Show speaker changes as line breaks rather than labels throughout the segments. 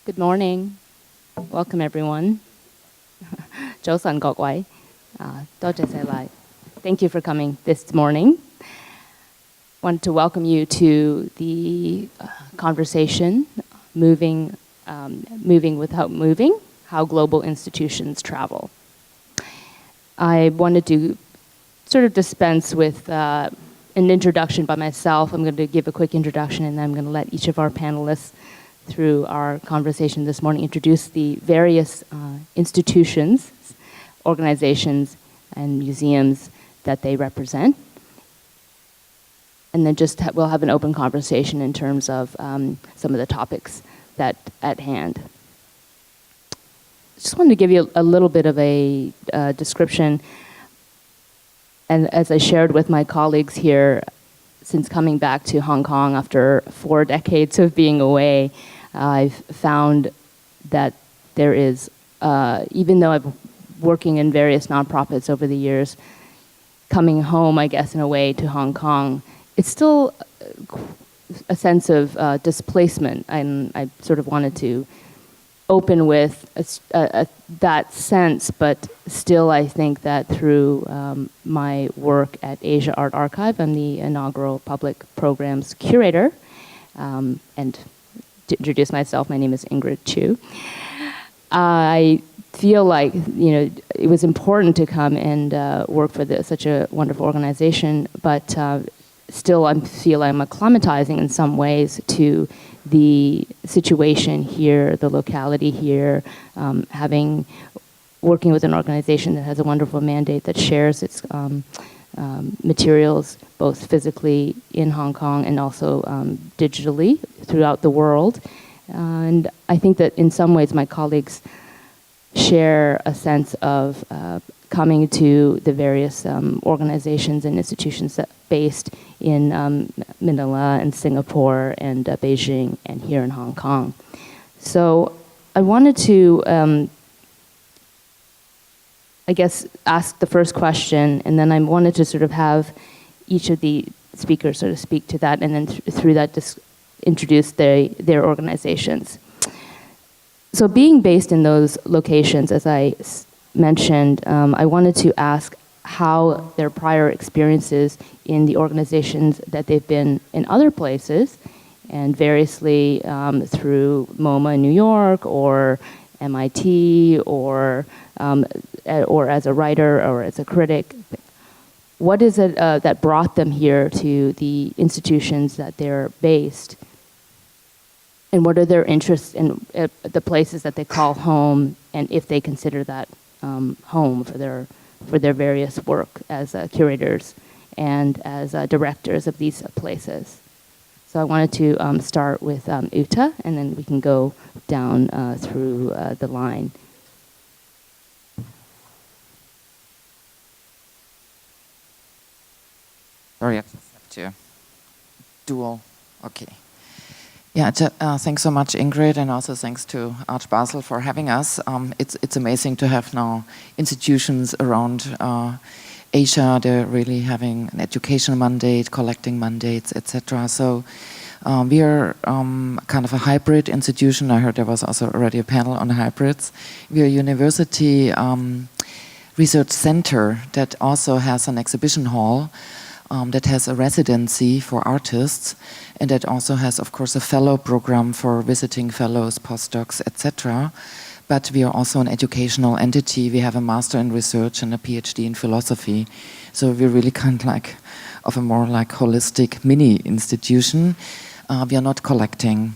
Good morning. Welcome everyone. Joselyn各位, 多謝晒嚟. Thank you for coming this morning. Want to welcome you to the conversation, moving without moving, how global institutions travel. I wanted to sort of dispense with an introduction by myself. I'm going to give a quick introduction and then I'm going to let each of our panelists through our conversation this morning introduce the various institutions, organizations, and museums that they represent. And then we'll have an open conversation in terms of some of the topics that at hand. Just wanted to give you a little bit of a description. And as I shared with my colleagues here, since coming back to Hong Kong after 4 decades of being away, I've found that there is, even though I've working in various nonprofits over the years, coming home, I guess, in a way to Hong Kong, it's still a sense of displacement. And I sort of wanted to open with that sense, but still I think that through my work at Asia Art Archive, I'm the inaugural public programs curator. And to introduce myself, my name is Ingrid Chu. I feel like it was important to come and work for such a wonderful organization, but still I feel I'm acclimatizing in some ways to the situation here, the locality here, working with an organization that has a wonderful mandate that shares its materials both physically in Hong Kong and also digitally throughout the world. And I think that in some ways my colleagues share a sense of coming to the various organizations and institutions that based in Manila and Singapore and Beijing and here in Hong Kong. So I wanted to I guess, ask the first question, and then I wanted to sort of have each of the speakers sort of speak to that, and then through that introduce their organizations. So being based in those locations, as I mentioned, I wanted to ask how their prior experiences in the organizations that they've been in other places, and variously through MoMA in New York, or MIT, or as a writer or as a critic, what is it that brought them here to the institutions that they're based? And what are their interests in the places that they call home, and if they consider that home for their various work as curators and as directors of these places? So I wanted to start with Uta, and then we can go down through the line.
Sorry, I just have to dual. Okay. Yeah, thanks so much, Ingrid, and also thanks to Art Basel for having us. It's amazing to have now institutions around Asia. They're really having an educational mandate, collecting mandates, etc. So we are kind of a hybrid institution. I heard there was also already a panel on hybrids. We are a university research center that also has an exhibition hall, that has a residency for artists, and that also has, of course, a fellow program for visiting fellows, postdocs, etc. But we are also an educational entity. We have a master in research and a PhD in philosophy. So we're really kind of a more like holistic mini institution. We are not collecting.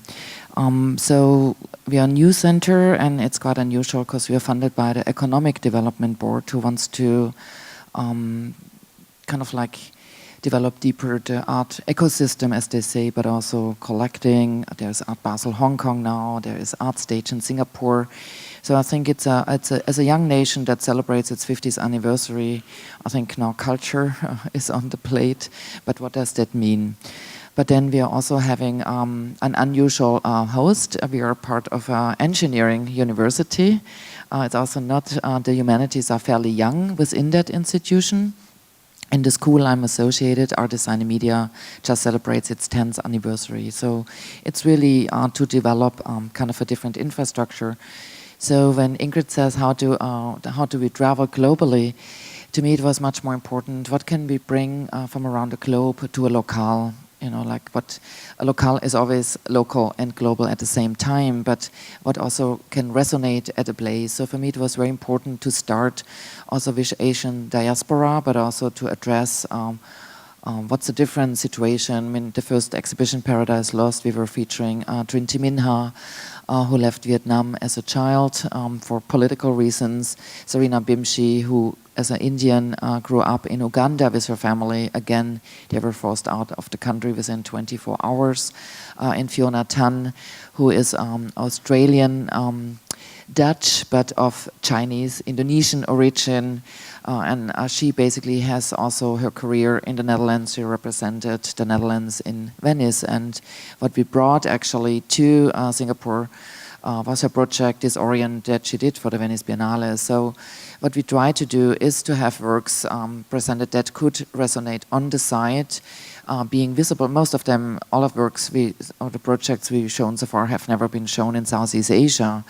So we are a new center, and it's quite unusual because we are funded by the Economic Development Board, who wants to kind of like develop deeper the art ecosystem, as they say, but also collecting. There's Art Basel Hong Kong now. There is Art Stage in Singapore. So I think it's as a young nation that celebrates its 50th anniversary, I think now culture is on the plate. But what does that mean? But then we are also having an unusual host. We are part of an engineering university. It's also not, the humanities are fairly young within that institution. And the school I'm associated, Art Design and Media, just celebrates its 10th anniversary. So it's really to develop kind of a different infrastructure. So when Ingrid says how do we travel globally, to me it was much more important, what can we bring from around the globe to a locale? You know, like what a locale is always local and global at the same time, but what also can resonate at a place. So for me it was very important to start also with Asian diaspora, but also to address what's the different situation. I mean, the first exhibition, Paradise Lost, we were featuring Trinh Thi Minh Ha, who left Vietnam as a child for political reasons. Serena Bimshi, who as an Indian grew up in Uganda with her family. Again, they were forced out of the country within 24 hours. And Fiona Tan, who is Australian Dutch, but of Chinese, Indonesian origin. And she basically has also her career in the Netherlands. She represented the Netherlands in Venice. And what we brought actually to Singapore was her project Disorient that she did for the Venice Biennale. So what we try to do is to have works presented that could resonate on the site, being visible. Most of them, all of works or the projects we've shown so far have never been shown in Southeast Asia.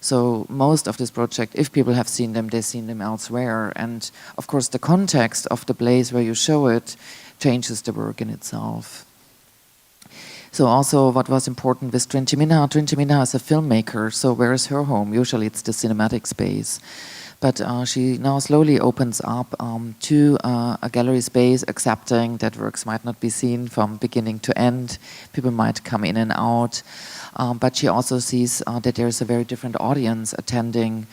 So most of this project, if people have seen them, they've seen them elsewhere. And of course, the context of the place where you show it changes the work in itself. So also what was important with Trinh Thi Minh Ha is a filmmaker, so where is her home? Usually it's the cinematic space. But she now slowly opens up to a gallery space, accepting that works might not be seen from beginning to end. People might come in and out. But she also sees that there's a very different audience attending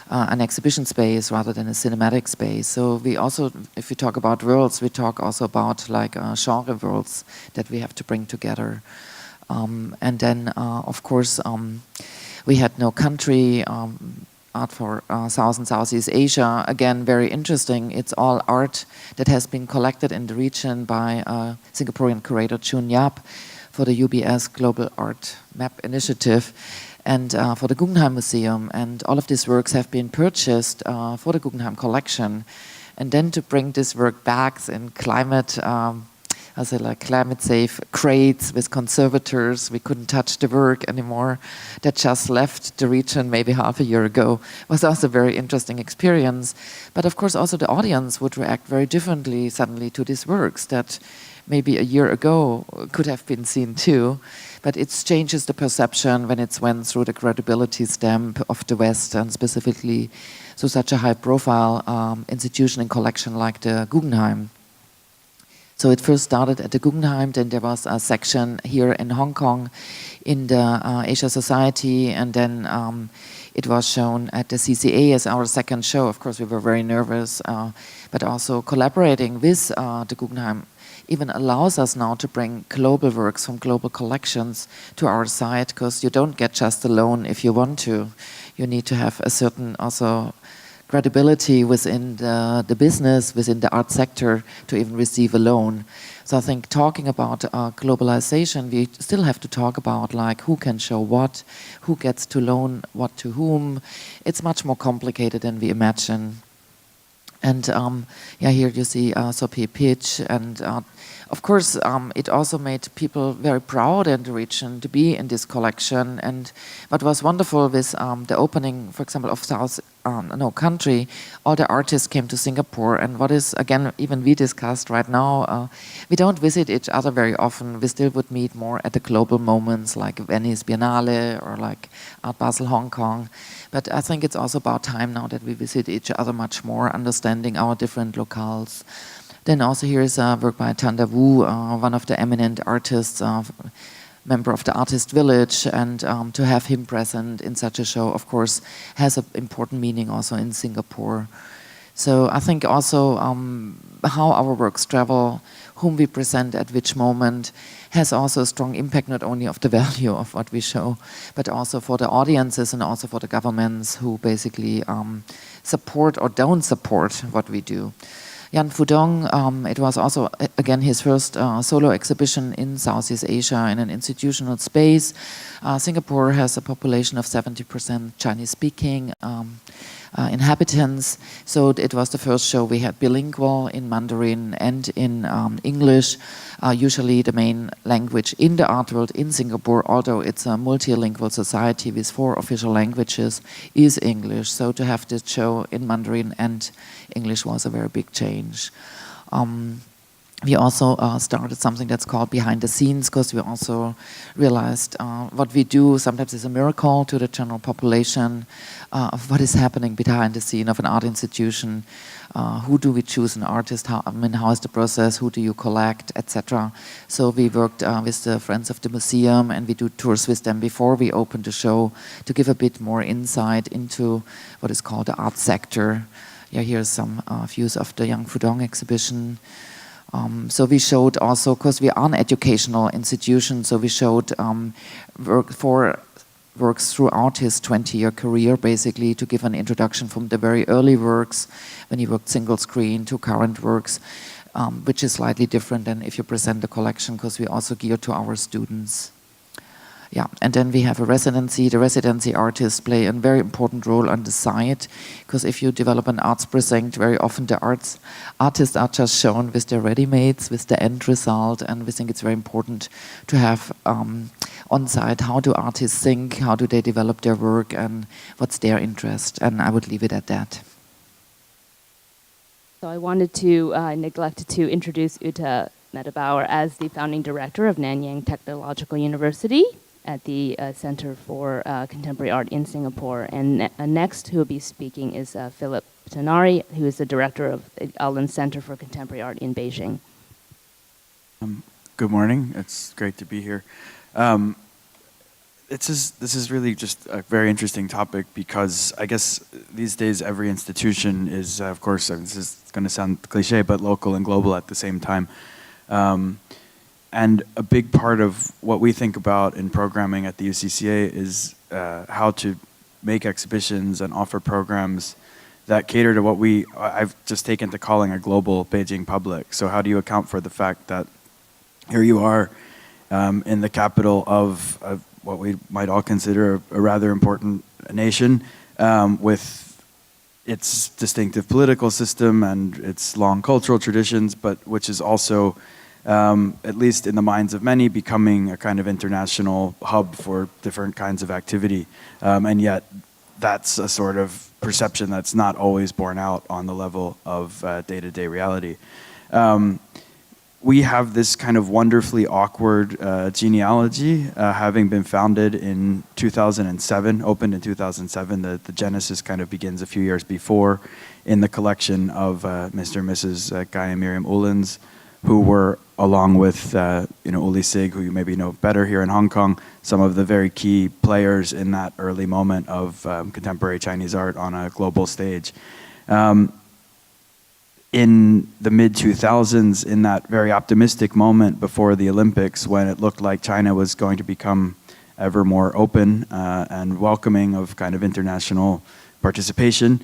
an exhibition space rather than a cinematic space. So we also, if we talk about worlds, we talk also about like genre worlds that we have to bring together. And then, of course, we had no country, art for South and Southeast Asia. Again, very interesting. It's all art that has been collected in the region by Singaporean curator Jun Yap for the UBS Global Art Map Initiative and for the Guggenheim Museum. And all of these works have been purchased for the Guggenheim collection. And then to bring this work back in climate, climate safe crates with conservators. We couldn't touch the work anymore. That just left the region maybe half a year ago. Was also a very interesting experience. But of course also the audience would react very differently suddenly to these works that maybe a year ago could have been seen too. But it changes the perception when it's went through the credibility stamp of the West, and specifically so such a high profile institution and collection like the Guggenheim. So it first started at the Guggenheim, then there was a section here in Hong Kong in the Asia Society, and then it was shown at the CCA as our second show. Of course, we were very nervous, but also collaborating with the Guggenheim even allows us now to bring global works from global collections to our site, because you don't get just a loan if you want to. You need to have a certain also credibility within the business, within the art sector to even receive a loan. So I think talking about globalization, we still have to talk about like who can show what, who gets to loan what to whom. It's much more complicated than we imagine. And yeah, here you see Sophie Pitch, and of course it also made people very proud in the region to be in this collection. And what was wonderful with the opening, for example, of Country, all the artists came to Singapore. And what is, again, even we discussed right now, we don't visit each other very often. We still would meet more at the global moments like Venice Biennale or like Art Basel Hong Kong. But I think it's also about time now that we visit each other much more, understanding our different locales. Then also here is a work by Tanda Wu, one of the eminent artists, member of the Artist Village, and to have him present in such a show, of course, has an important meaning also in Singapore. So I think also how our works travel, whom we present at which moment, has also a strong impact not only of the value of what we show, but also for the audiences and also for the governments who basically support or don't support what we do. Yan Fudong, it was also, again, his first solo exhibition in Southeast Asia in an institutional space. Singapore has a population of 70% Chinese-speaking. inhabitants. So it was the first show we had bilingual in Mandarin and in English. Usually the main language in the art world in Singapore, although it's a multilingual society with 4 official languages, is English. So to have this show in Mandarin and English was a very big change. We also started something that's called behind the scenes, because we also realized what we do sometimes is a miracle to the general population of what is happening behind the scene of an art institution. Who do we choose an artist? How is the process? Who do you collect, etc. So we worked with the Friends of the Museum, and we do tours with them before we open the show to give a bit more insight into what is called the art sector. Yeah, here's some views of the Young Fudong exhibition. So we showed also, because we are an educational institution, so we showed works throughout his 20-year career, basically, to give an introduction from the very early works, when he worked single screen, to current works, which is slightly different than if you present the collection, because we also gear to our students. Yeah, and then we have a residency. The residency artists play a very important role on the side, because if you develop an arts precinct, very often the artists are just shown with their ready-mades, with the end result, and we think it's very important to have on site, how do artists think, how do they develop their work, and what's their interest, and I would leave it at that.
So I wanted to, neglected to introduce Ute Bauer as the founding director of Nanyang Technological University at the Center for Contemporary Art in Singapore. And next who will be speaking is Philip Tanari, who is the director of Ullens Center for Contemporary Art in Beijing.
Good morning. It's great to be here. This is really just a very interesting topic, because I guess these days every institution is, of course, this is going to sound cliche, but local and global at the same time. And a big part of what we think about in programming at the UCCA is how to make exhibitions and offer programs that cater to what I've just taken to calling a global Beijing public. So how do you account for the fact that here you are in the capital of what we might all consider a rather important nation, with its distinctive political system and its long cultural traditions, but which is also, at least in the minds of many, becoming a kind of international hub for different kinds of activity. And yet that's a sort of perception that's not always borne out on the level of day-to-day reality. We have this kind of wonderfully awkward genealogy, having been founded in 2007, opened in 2007. The genesis kind of begins a few years before, in the collection of Mr. and Mrs. Guy and Miriam Ullens, who were, along with Uli Sig, who you maybe know better here in Hong Kong, some of the very key players in that early moment of contemporary Chinese art on a global stage. In the mid-2000s, in that very optimistic moment before the Olympics, when it looked like China was going to become ever more open and welcoming of kind of international participation,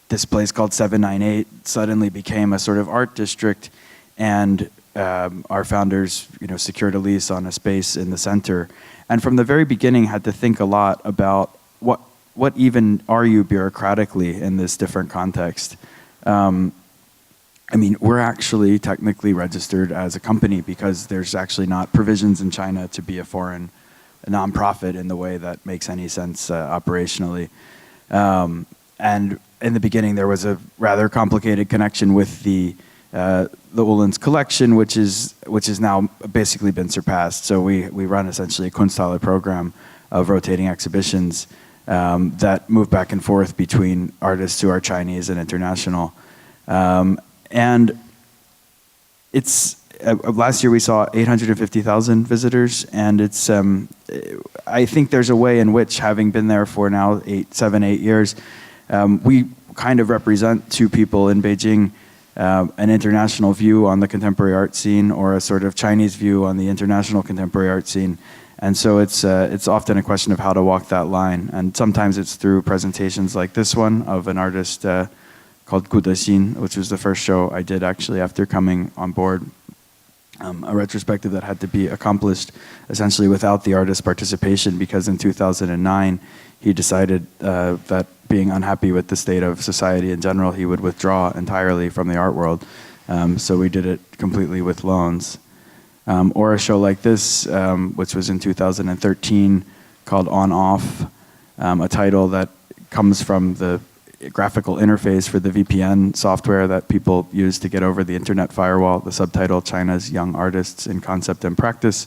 this place called 798 suddenly became a sort of art district, and our founders, secured a lease on a space in the center, and from the very beginning had to think a lot about what even are you bureaucratically in this different context. We're actually technically registered as a company, because there's actually not provisions in China to be a foreign nonprofit in the way that makes any sense operationally. And in the beginning, there was a rather complicated connection with the Ullens collection, which is now basically been surpassed. So we run essentially a Kunsthalle program of rotating exhibitions that move back and forth between artists who are Chinese and international. And it's last year we saw 850,000 visitors, and it's I think there's a way in which, having been there for now 7, 8 years, we kind of represent to people in Beijing an international view on the contemporary art scene, or a sort of Chinese view on the international contemporary art scene. And so it's often a question of how to walk that line. And sometimes it's through presentations like this one of an artist called Gu Dexin, which was the first show I did actually after coming on board. a retrospective that had to be accomplished essentially without the artist's participation, because in 2009 he decided that, being unhappy with the state of society in general, he would withdraw entirely from the art world. So we did it completely with loans. Or a show like this, which was in 2013, called On Off, a title that comes from the graphical interface for the VPN software that people use to get over the internet firewall, the subtitle China's Young Artists in Concept and Practice,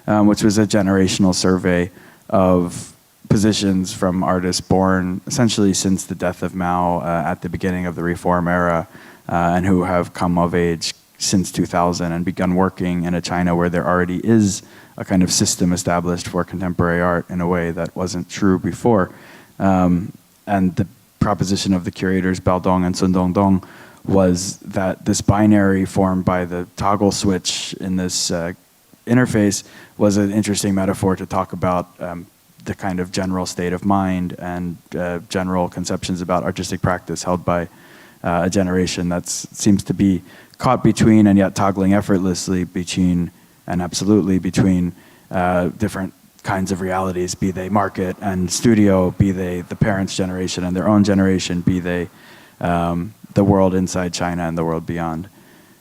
which was a generational survey of positions from artists born essentially since the death of Mao at the beginning of the Reform era, and who have come of age since 2000 and begun working in a China where there already is a kind of system established for contemporary art in a way that wasn't true before. And the proposition of the curators Baodong and Sundongdong was that this binary formed by the toggle switch in this interface was an interesting metaphor to talk about the kind of general state of mind and general conceptions about artistic practice held by a generation that seems to be caught between and yet toggling effortlessly between and absolutely between different kinds of realities, be they market and studio, be they the parents' generation and their own generation, be they the world inside China and the world beyond.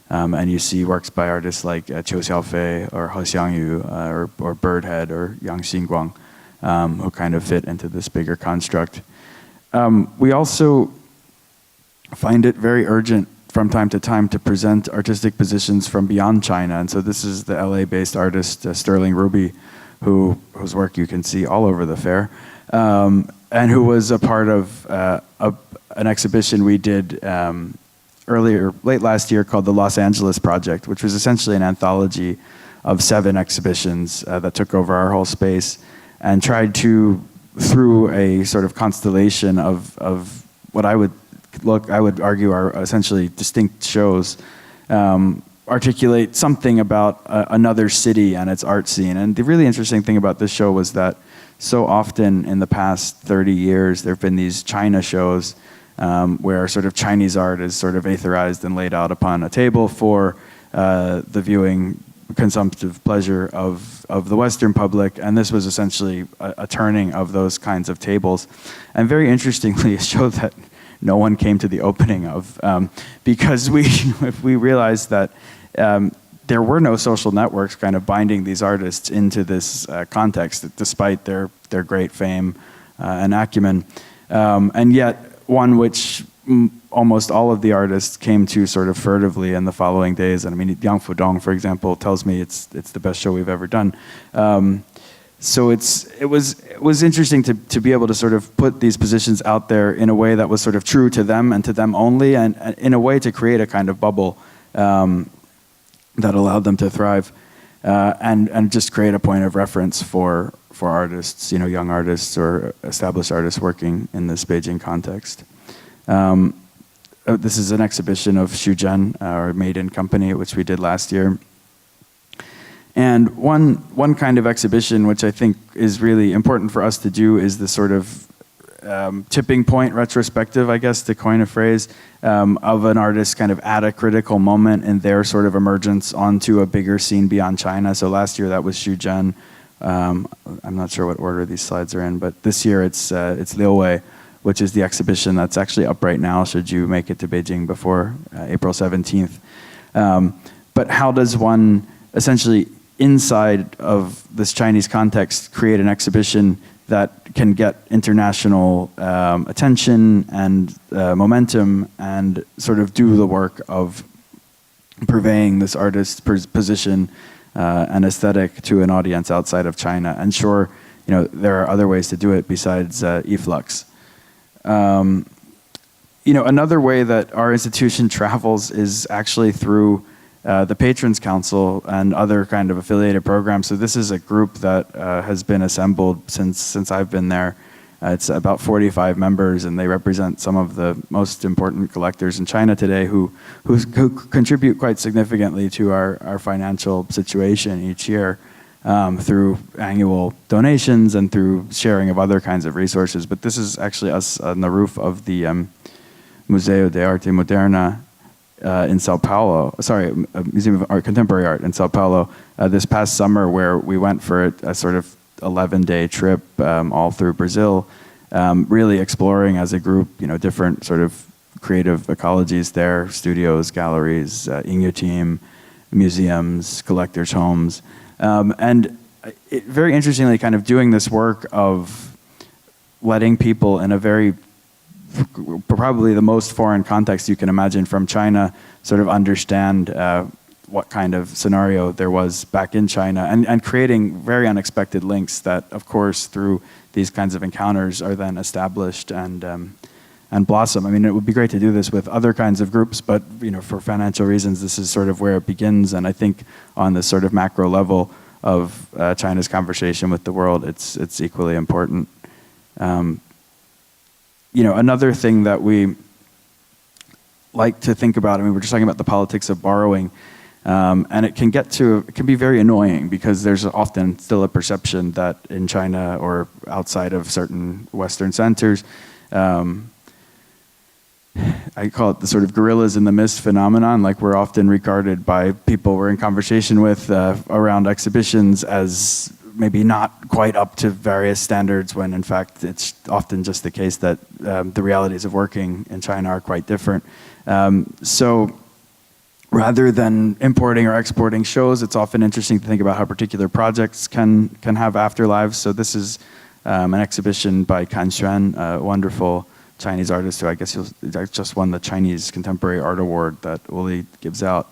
And you see works by artists like Qiu Xiaofei or He Xiangyu or Birdhead or Yang Xinguang, who kind of fit into this bigger construct. We also find it very urgent from time to time to present artistic positions from beyond China. And so this is the LA-based artist Sterling Ruby, whose work you can see all over the fair, and who was a part of an exhibition we did late last year called the Los Angeles Project, which was essentially an anthology of 7 exhibitions that took over our whole space and tried to, through a sort of constellation of what I would argue are essentially distinct shows, articulate something about another city and its art scene. And the really interesting thing about this show was that so often in the past 30 years, there have been these China shows where sort of Chinese art is sort of aetherized and laid out upon a table for the viewing consumptive pleasure of the Western public. And this was essentially a turning of those kinds of tables. And very interestingly, a show that no one came to the opening of, because we realized that there were no social networks kind of binding these artists into this context, despite their great fame and acumen, and yet one which almost all of the artists came to sort of furtively in the following days. And I mean, Yang Fudong, for example, tells me it's the best show we've ever done. So it was interesting to be able to sort of put these positions out there in a way that was sort of true to them and to them only, and in a way to create a kind of bubble that allowed them to thrive, and just create a point of reference for artists, young artists or established artists working in this Beijing context. This is an exhibition of Shuzhen, our Made in Company, which we did last year. And one kind of exhibition which I think is really important for us to do is the sort of tipping point retrospective, I guess, to coin a phrase, of an artist kind of at a critical moment in their sort of emergence onto a bigger scene beyond China. So last year that was Shuzhen. I'm not sure what order these slides are in, but this year it's Liu Wei, which is the exhibition that's actually up right now, should you make it to Beijing before April 17th. But how does one essentially, inside of this Chinese context, create an exhibition that can get international attention and momentum and sort of do the work of purveying this artist's position and aesthetic to an audience outside of China? And sure, there are other ways to do it besides efflux. Another way that our institution travels is actually through the Patrons Council and other kind of affiliated programs. So this is a group that has been assembled since I've been there. It's about 45 members, and they represent some of the most important collectors in China today who contribute quite significantly to our financial situation each year through annual donations and through sharing of other kinds of resources. But this is actually us on the roof of the Museo de Arte Moderna in Sao Paulo, Museum of Contemporary Art in Sao Paulo this past summer, where we went for a sort of 11-day trip all through Brazil, really exploring as a group, different sort of creative ecologies there, studios, galleries, Inyo team, museums, collectors' homes. Very interestingly, kind of doing this work of letting people in a very, probably the most foreign context you can imagine from China, sort of understand what kind of scenario there was back in China, and creating very unexpected links that, of course, through these kinds of encounters are then established and blossom. I mean, it would be great to do this with other kinds of groups, but for financial reasons, this is sort of where it begins. And I think on this sort of macro level of China's conversation with the world, it's equally important. Another thing that we like to think about, I mean, we're just talking about the politics of borrowing, and it can be very annoying, because there's often still a perception that in China or outside of certain Western centers, I call it the sort of gorillas in the mist phenomenon. Like, we're often regarded by people we're in conversation with around exhibitions as maybe not quite up to various standards, when in fact it's often just the case that the realities of working in China are quite different. So rather than importing or exporting shows, it's often interesting to think about how particular projects can have afterlives. So this is an exhibition by Kan Xuan, a wonderful Chinese artist who I guess just won the Chinese Contemporary Art Award that Uli gives out.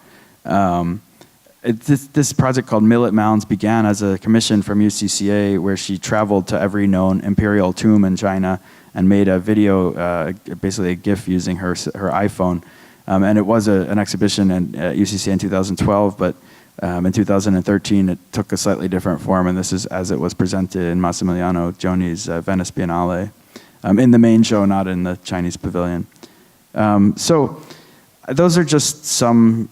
This project called Millet Mounds began as a commission from UCCA, where she traveled to every known imperial tomb in China and made a video, basically a GIF using her iPhone. And it was an exhibition at UCCA in 2012, but in 2013 it took a slightly different form, and this is as it was presented in Massimiliano Gioni's Venice Biennale. In the main show, not in the Chinese pavilion. So those are just some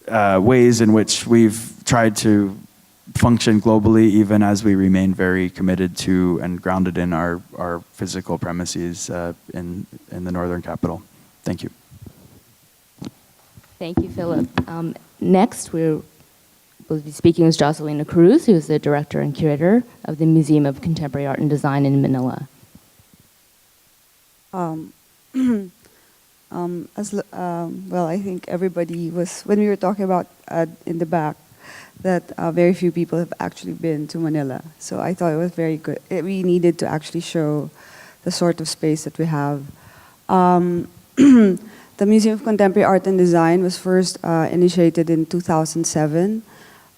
ways in which we've tried to function globally, even as we remain very committed to and grounded in our physical premises in the northern capital. Thank you.
Thank you, Philip. Next, we'll be speaking with Jocelyne Cruz, who is the director and curator of the Museum of Contemporary Art and Design in Manila.
I think everybody was, when we were talking about in the back, that very few people have actually been to Manila. So I thought it was very good. We needed to actually show the sort of space that we have. The Museum of Contemporary Art and Design was first initiated in 2007,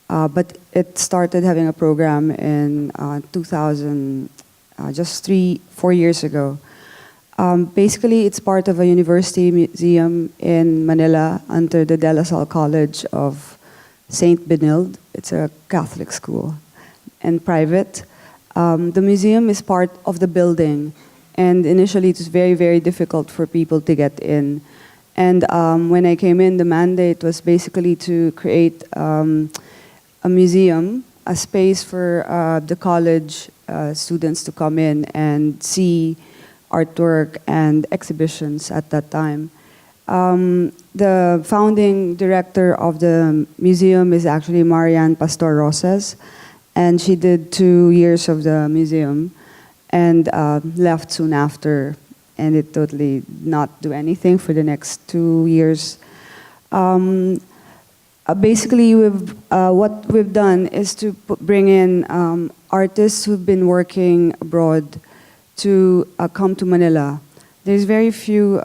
but it started having a program in 2000, just 4 years ago. Basically, it's part of a university museum in Manila under the De La Salle College of St. Benilde. It's a Catholic school and private. The museum is part of the building, and initially it was very, very difficult for people to get in. And when I came in, the mandate was basically to create a museum, a space for the college students to come in and see artwork and exhibitions at that time. The founding director of the museum is actually Marian Pastor Rosas, and she did 2 years of the museum and left soon after, and it totally not do anything for the next 2 years. Basically, what we've done is to bring in artists who've been working abroad to come to Manila. There's very few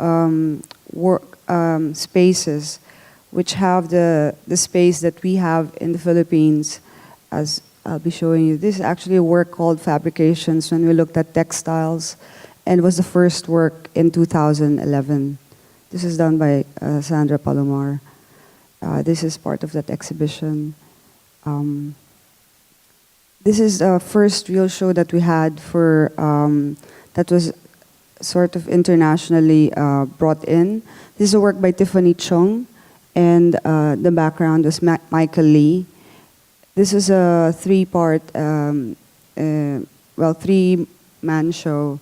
spaces which have the space that we have in the Philippines, as I'll be showing you. This is actually a work called Fabrications, when we looked at textiles, and was the first work in 2011. This is done by Sandra Palomar. This is part of that exhibition. This is the first real show that we had for that was sort of internationally brought in. This is a work by Tiffany Chung, and the background was Michael Lee. This is a three-part, three-man show,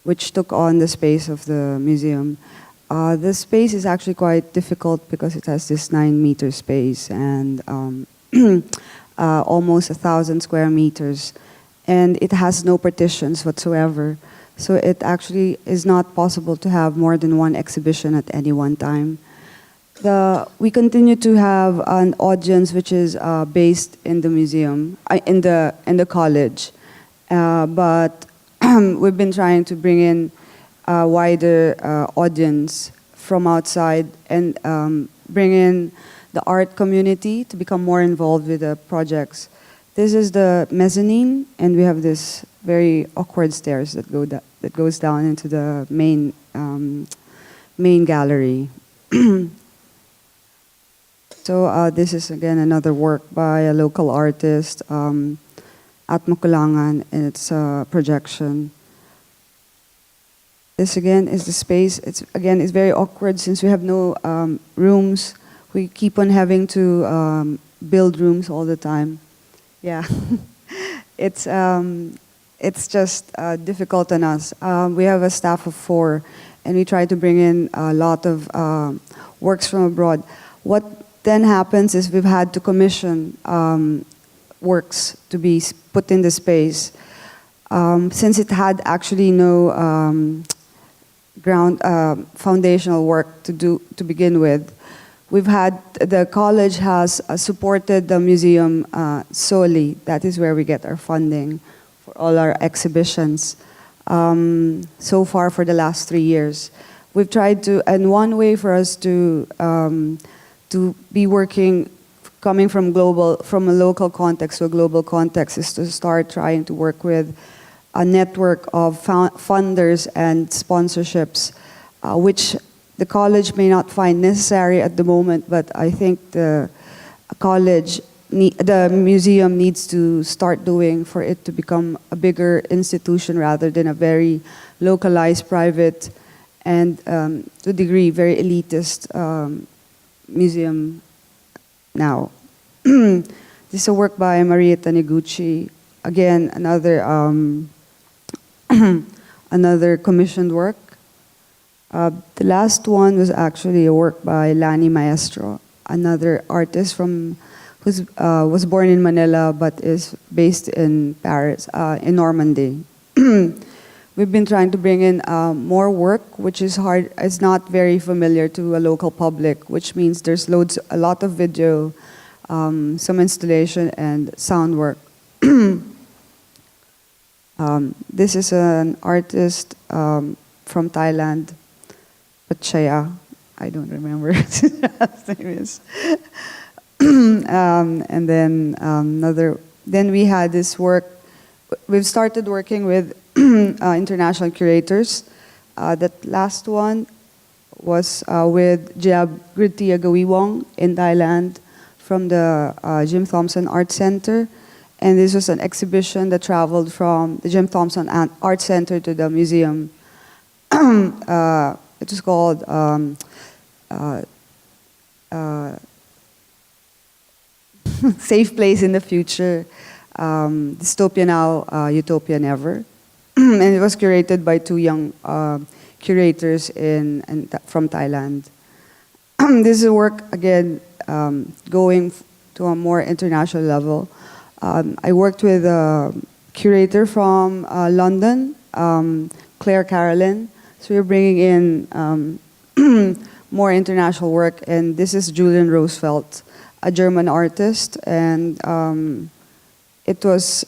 which took on the space of the museum. The space is actually quite difficult because it has this 9-meter space and almost 1,000 square meters. And it has no partitions whatsoever. So it actually is not possible to have more than one exhibition at any one time. We continue to have an audience which is based in the museum, in the college. But we've been trying to bring in a wider audience from outside and bring in the art community to become more involved with the projects. This is the mezzanine, and we have this very awkward stairs that goes down into the main gallery. So this is again another work by a local artist at Makulangan, and it's a projection. This again is the space. It's very awkward since we have no rooms. We keep on having to build rooms all the time. Yeah, it's just difficult on us. We have a staff of 4, and we try to bring in a lot of works from abroad. What then happens is we've had to commission works to be put in the space. Since it had actually no foundational work to do to begin with, the college has supported the museum solely. That is where we get our funding for all our exhibitions. So far for the last 3 years, we've tried to, and one way for us to be working, coming from a local context to a global context, is to start trying to work with a network of funders and sponsorships, which the college may not find necessary at the moment, but I think the museum needs to start doing for it to become a bigger institution rather than a very localized, private, and to a degree very elitist museum now. This is a work by Maria Taniguchi. Again, another commissioned work. The last one was actually a work by Lani Maestro, another artist who was born in Manila but is based in Paris, in Normandy. We've been trying to bring in more work, which is hard. It's not very familiar to a local public, which means there's a lot of video, some installation, and sound work. This is an artist from Thailand, Pachaya. I don't remember what his last name is. And then Then we had this work. We've started working with international curators. That last one was with Jagriti Agawiwong in Thailand from the Jim Thompson Art Center. And this was an exhibition that traveled from the Jim Thompson Art Center to the museum. It was called Safe Place in the Future, Dystopia Now, Utopia Never. And it was curated by 2 young curators from Thailand. This is a work, again, going to a more international level. I worked with a curator from London, Claire Carolyn. So we're bringing in more international work. And this is Julian Roosevelt, a German artist. And it was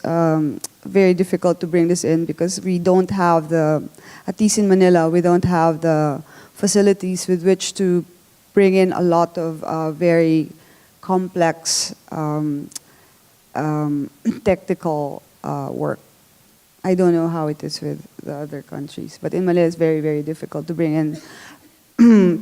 very difficult to bring this in because we don't have at least in Manila, we don't have the facilities with which to bring in a lot of very complex technical work. I don't know how it is with the other countries, but in Manila it's very, very difficult to bring in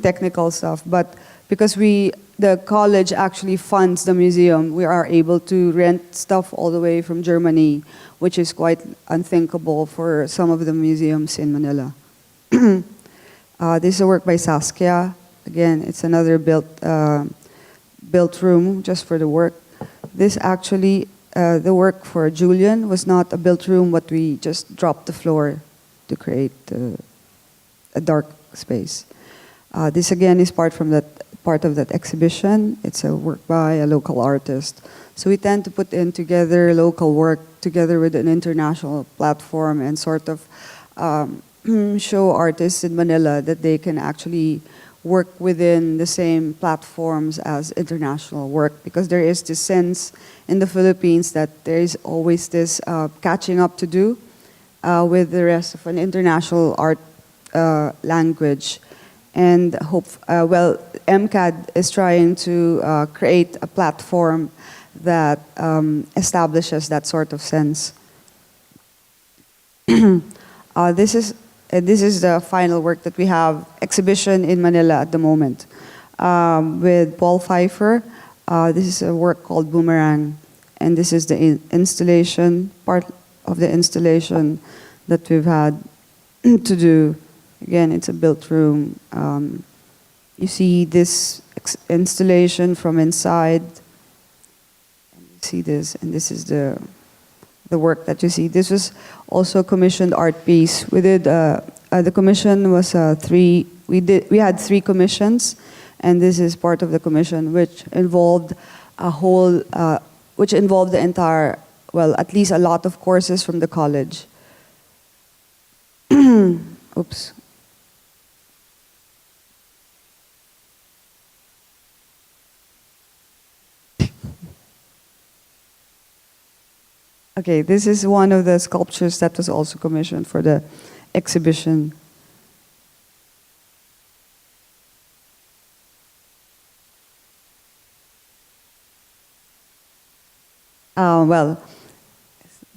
technical stuff. But because the college actually funds the museum, we are able to rent stuff all the way from Germany, which is quite unthinkable for some of the museums in Manila. This is a work by Saskia. Again, it's another built room just for the work. This actually, the work for Julian was not a built room, but we just dropped the floor to create a dark space. This again is part of that exhibition. It's a work by a local artist. So we tend to put in together local work together with an international platform and sort of show artists in Manila that they can actually work within the same platforms as international work, because there is this sense in the Philippines that there is always this catching up to do with the rest of an international art language. And MCAD is trying to create a platform that establishes that sort of sense. This is the final work that we have exhibition in Manila at the moment with Paul Pfeiffer. This is a work called Boomerang, and this is the installation, part of the installation that we've had to do. Again, it's a built room. You see this installation from inside. You see this, and this is the work that you see. This was also a commissioned art piece. We did the commission was three. We had 3 commissions, and this is part of the commission, which involved the entire, well, at least a lot of courses from the college. Oops. Okay, this is one of the sculptures that was also commissioned for the exhibition. Well,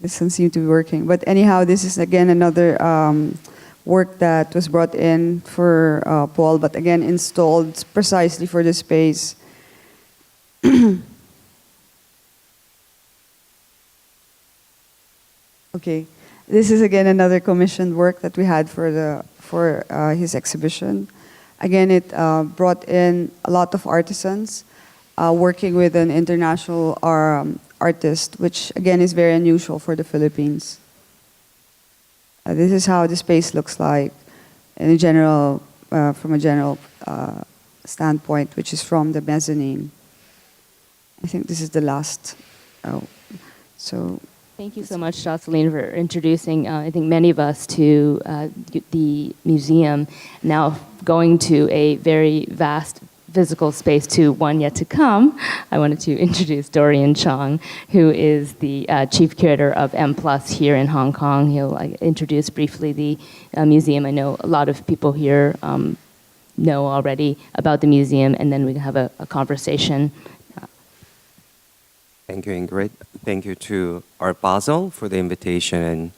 this doesn't seem to be working. But anyhow, this is again another work that was brought in for Paul, but again installed precisely for the space. Okay, this is again another commissioned work that we had for his exhibition. Again, it brought in a lot of artisans working with an international artist, which again is very unusual for the Philippines. This is how the space looks like in a general, from a general standpoint, which is from the mezzanine. I think this is the last.
Thank you so much, Jocelyne, for introducing, I think, many of us to the museum. Now going to a very vast physical space to one yet to come, I wanted to introduce Doryun Chong, who is the chief curator of M+ here in Hong Kong. He'll introduce briefly the museum. I know a lot of people here know already about the museum, and then we can have a conversation.
Thank you, Ingrid. Thank you to Art Basel for the invitation and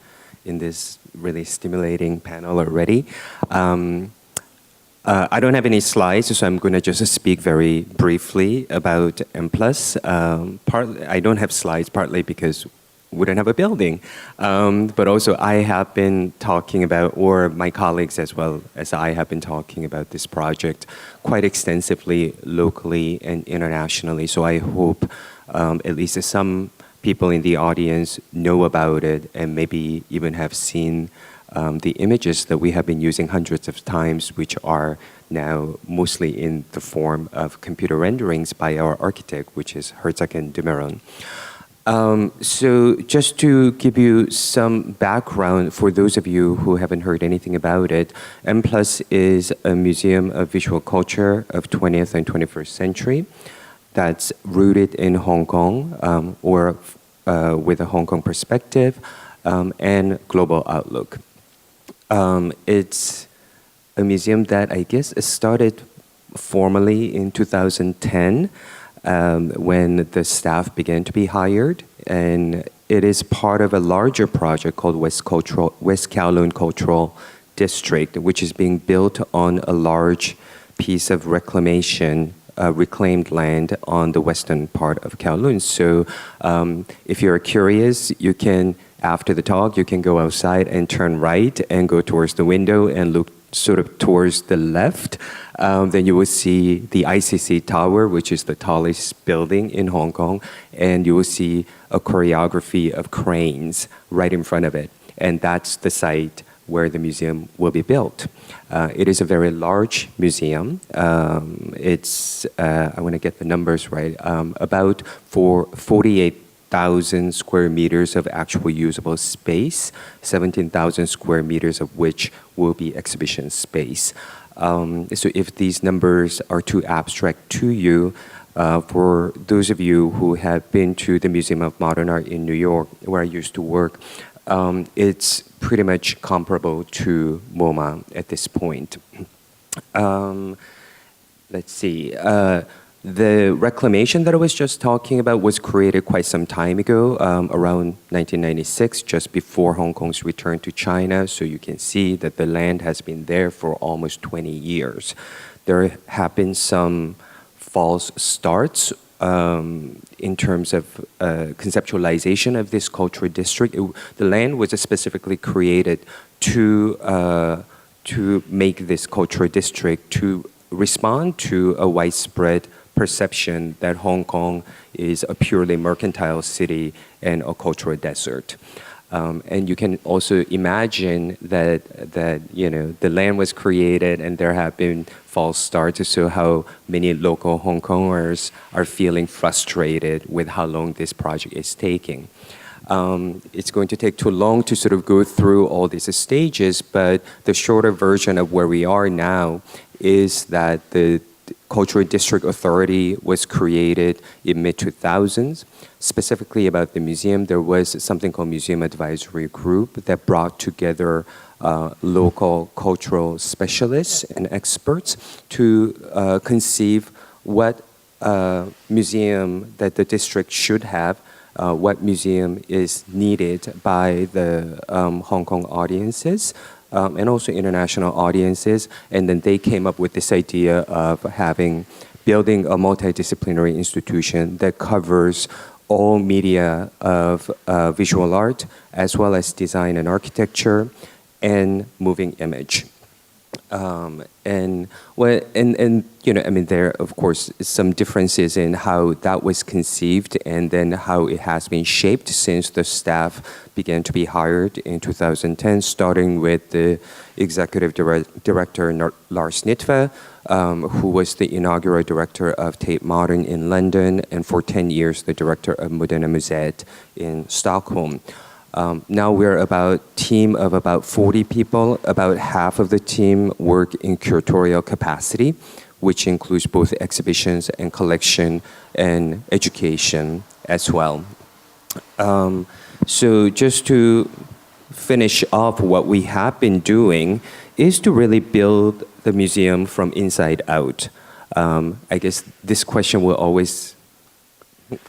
in this really stimulating panel already. I don't have any slides, so I'm going to just speak very briefly about M+. I don't have slides, partly because we don't have a building. But also I have been talking about, or my colleagues as well as I have been talking about this project quite extensively, locally and internationally. So I hope at least some people in the audience know about it and maybe even have seen the images that we have been using hundreds of times, which are now mostly in the form of computer renderings by our architect, which is Herzog and de Meuron. So just to give you some background for those of you who haven't heard anything about it, M+ is a museum of visual culture of 20th and 21st century that's rooted in Hong Kong or with a Hong Kong perspective and global outlook. It's a museum that I guess started formally in 2010 when the staff began to be hired, and it is part of a larger project called West Kowloon Cultural District, which is being built on a large piece of reclamation, reclaimed land on the western part of Kowloon. So if you're curious, you can, after the talk, you can go outside and turn right and go towards the window and look sort of towards the left. Then you will see the ICC Tower, which is the tallest building in Hong Kong, and you will see a choreography of cranes right in front of it. And that's the site where the museum will be built. It is a very large museum. It's, I want to get the numbers right, about for 48,000 square meters of actual usable space, 17,000 square meters of which will be exhibition space. So if these numbers are too abstract to you, for those of you who have been to the Museum of Modern Art in New York, where I used to work, it's pretty much comparable to MoMA at this point. Let's see. The reclamation that I was just talking about was created quite some time ago, around 1996, just before Hong Kong's return to China. So you can see that the land has been there for almost 20 years. There have been some false starts in terms of conceptualization of this cultural district. The land was specifically created to make this cultural district to respond to a widespread perception that Hong Kong is a purely mercantile city and a cultural desert. And you can also imagine that you know, the land was created and there have been false starts, so how many local Hong Kongers are feeling frustrated with how long this project is taking. It's going to take too long to sort of go through all these stages, but the shorter version of where we are now is that the Cultural District Authority was created in mid-2000s. Specifically about the museum, there was something called Museum Advisory Group that brought together local cultural specialists and experts to conceive what museum that the district should have, what museum is needed by the Hong Kong audiences, and also international audiences. And then they came up with this idea of building a multidisciplinary institution that covers all media of visual art, as well as design and architecture, and moving image. And you know, I mean, there of course is some differences in how that was conceived and then how it has been shaped since the staff began to be hired in 2010, starting with the executive director Lars Nitve, who was the inaugural director of Tate Modern in London, and for 10 years the director of Moderna Museet in Stockholm. Now we're about a team of about 40 people. About half of the team work in curatorial capacity, which includes both exhibitions and collection and education as well. So just to finish off, what we have been doing is to really build the museum from inside out. I guess this question will always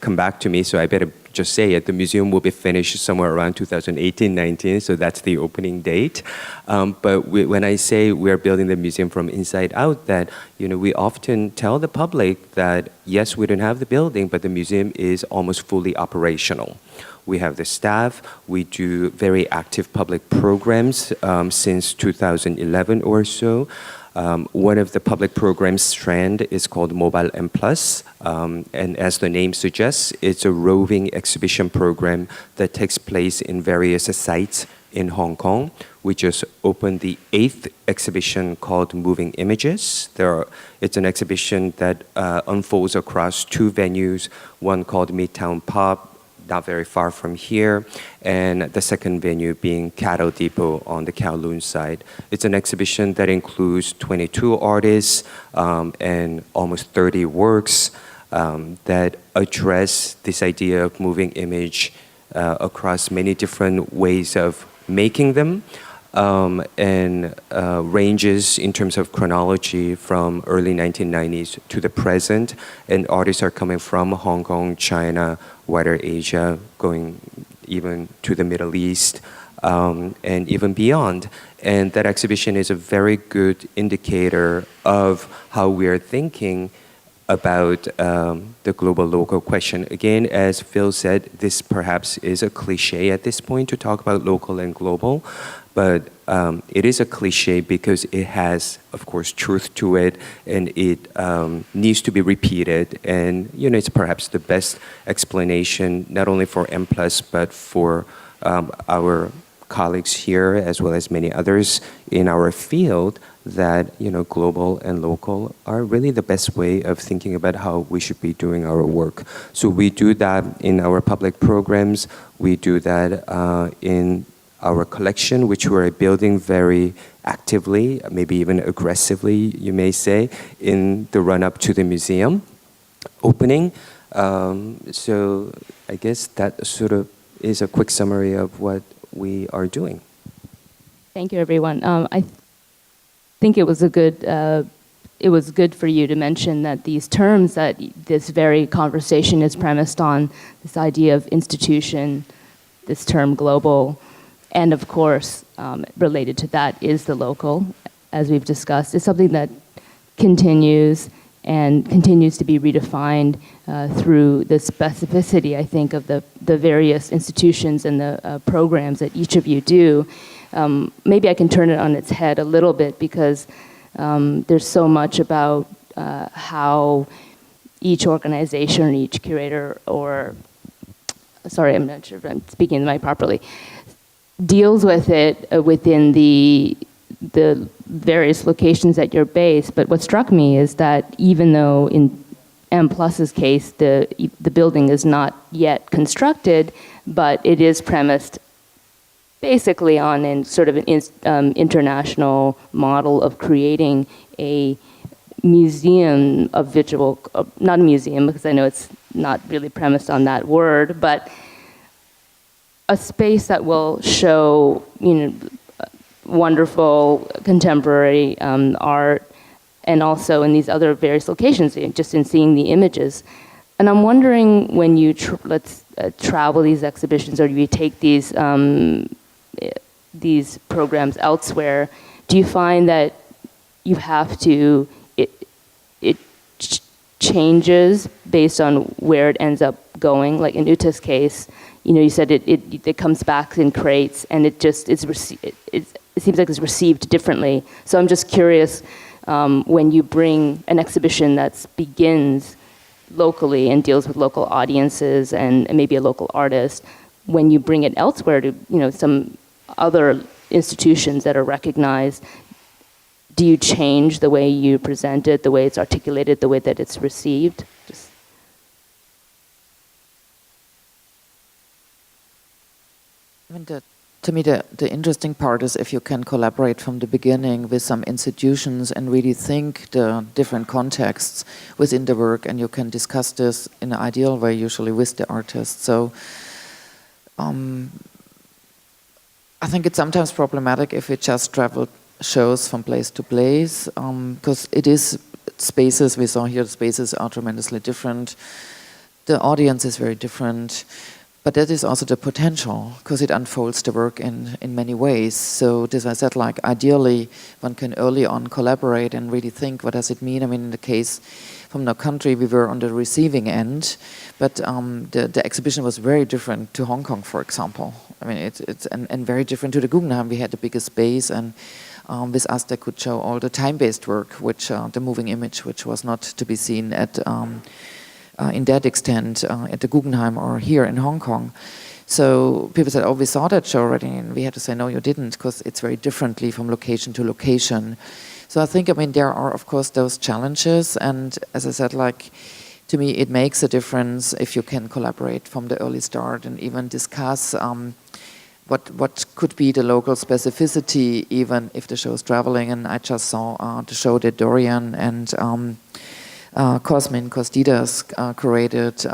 come back to me, so I better just say it. The museum will be finished somewhere around 2018-19, so that's the opening date. But when I say we're building the museum from inside out, that you know, we often tell the public that yes, we don't have the building, but the museum is almost fully operational. We have the staff. We do very active public programs since 2011 or so. One of the public programs strand is called Mobile M+, and as the name suggests, it's a roving exhibition program that takes place in various sites in Hong Kong. We just opened the 8th exhibition called Moving Images. It's an exhibition that unfolds across 2 venues, one called Midtown Pub, not very far from here, and the second venue being Cattle Depot on the Kowloon side. It's an exhibition that includes 22 artists and almost 30 works that address this idea of moving image across many different ways of making them, and ranges in terms of chronology from early 1990s to the present. And artists are coming from Hong Kong, China, wider Asia, going even to the Middle East, and even beyond. And that exhibition is a very good indicator of how we are thinking about the global local question. Again, as Phil said, this perhaps is a cliche at this point to talk about local and global, but it is a cliche because it has, of course, truth to it, and it needs to be repeated. And you know, it's perhaps the best explanation not only for M+, but for our colleagues here, as well as many others in our field, that global and local are really the best way of thinking about how we should be doing our work. So we do that in our public programs. We do that in our collection, which we're building very actively, maybe even aggressively, you may say, in the run-up to the museum opening. So I guess that sort of is a quick summary of what we are doing.
Thank you, everyone. I think it was good for you to mention that these terms that this very conversation is premised on, this idea of institution, this term global, and of course, related to that is the local, as we've discussed, is something that continues to be redefined through the specificity, I think, of the various institutions and the programs that each of you do. Maybe I can turn it on its head a little bit, because there's so much about how each organization or each curator, or, sorry, I'm not sure if I'm speaking the mic properly, deals with it within the various locations at your base. But what struck me is that even though in M+'s case, the building is not yet constructed, but it is premised basically on sort of an international model of creating a museum of visual, not a museum, because I know it's not really premised on that word, but a space that will show, wonderful contemporary art, and also in these other various locations, just in seeing the images. And I'm wondering, when you travel these exhibitions, or you take these programs elsewhere, do you find that you have to, it changes based on where it ends up going? Like in Uta's case, you said it comes back in crates, and it seems like it's received differently. So I'm just curious, when you bring an exhibition that begins locally and deals with local audiences and maybe a local artist, when you bring it elsewhere to some other institutions that are recognized, do you change the way you present it, the way it's articulated, the way that it's received?
To me, the interesting part is if you can collaborate from the beginning with some institutions and really think the different contexts within the work, and you can discuss this in an ideal way, usually with the artist. So I think it's sometimes problematic if we just travel shows from place to place, because it is spaces, we saw here, the spaces are tremendously different. The audience is very different. But that is also the potential, because it unfolds the work in many ways. So as I said, like ideally, one can early on collaborate and really think, what does it mean? I mean, in the case from the country, we were on the receiving end, but the exhibition was very different to Hong Kong, for example. I mean, it's very different to the Guggenheim. We had the biggest space, and with us they could show all the time-based work, which the moving image, which was not to be seen at in that extent at the Guggenheim or here in Hong Kong. So people said, oh, we saw that show already, and we had to say, no, you didn't, because it's very differently from location to location. So I think, there are, of course, those challenges, and as I said, like, to me, it makes a difference if you can collaborate from the early start and even discuss what could be the local specificity, even if the show is traveling. And I just saw the show that Doryun and Cosmin Costidas curated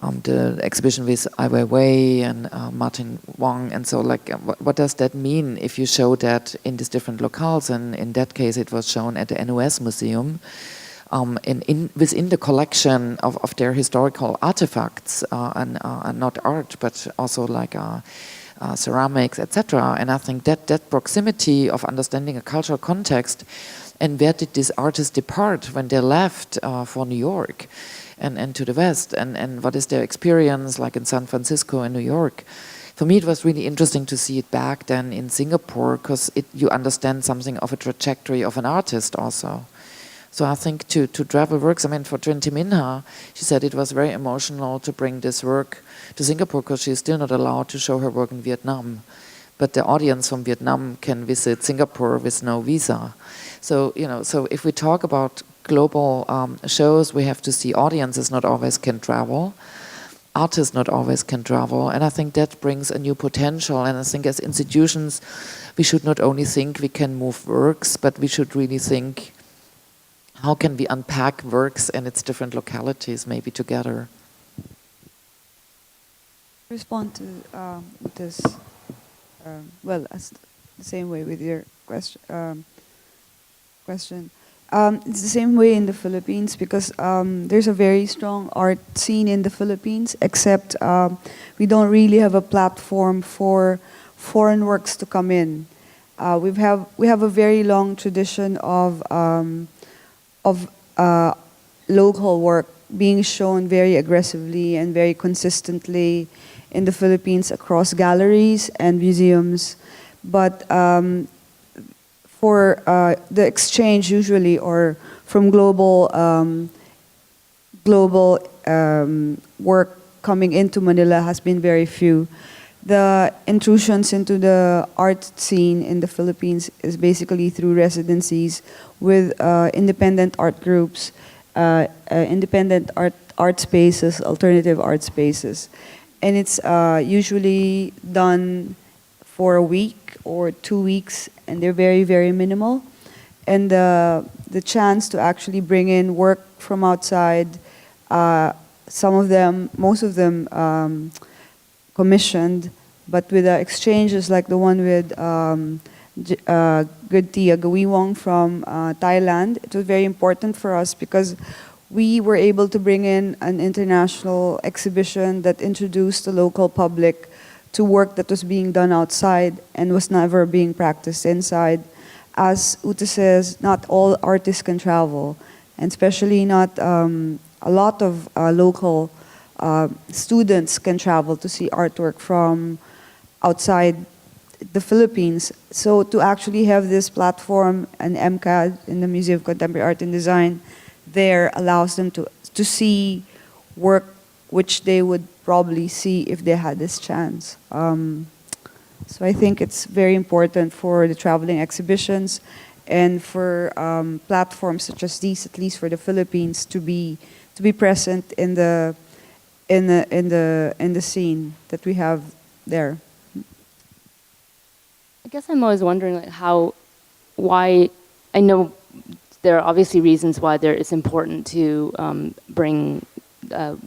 on the exhibition with Ai Weiwei and Martin Wong. And so, like, what does that mean if you show that in these different locales? And in that case, it was shown at the NOS Museum, within the collection of their historical artifacts, and not art, but also like ceramics, etc. And I think that proximity of understanding a cultural context. And where did these artists depart when they left for New York and to the West? And what is their experience like in San Francisco and New York? For me, it was really interesting to see it back then in Singapore, because you understand something of a trajectory of an artist also. So I think to travel works, I mean, for Trinity Minha, she said it was very emotional to bring this work to Singapore because she's still not allowed to show her work in Vietnam. But the audience from Vietnam can visit Singapore with no visa. So, you know, so if we talk about global shows, we have to see audiences not always can travel. Artists not always can travel, and I think that brings a new potential. And I think as institutions, we should not only think we can move works, but we should really think, how can we unpack works and its different localities maybe together?
Respond to this, well, as the same way with your question. It's the same way in the Philippines because there's a very strong art scene in the Philippines, except we don't really have a platform for foreign works to come in. We have a very long tradition of local work being shown very aggressively and very consistently in the Philippines across galleries and museums, but for the exchange usually, or from global work coming into Manila has been very few. The intrusions into the art scene in the Philippines is basically through residencies with independent art groups, independent art spaces, alternative art spaces. And it's usually done for a week or 2 weeks, and they're very, very minimal. And the chance to actually bring in work from outside, some of them, most of them commissioned, but with exchanges like the one with Good Tia Gawiwong from Thailand, it was very important for us because we were able to bring in an international exhibition that introduced the local public to work that was being done outside and was never being practiced inside. As Ute says, not all artists can travel, and especially not a lot of local students can travel to see artwork from outside the Philippines. So to actually have this platform, an MCAD in the Museum of Contemporary Art and Design, there allows them to see work which they would probably see if they had this chance. So I think it's very important for the traveling exhibitions and for platforms such as these, at least for the Philippines, to be present in the scene that we have there.
I guess I'm always wondering why, I know there are obviously reasons why it's important to bring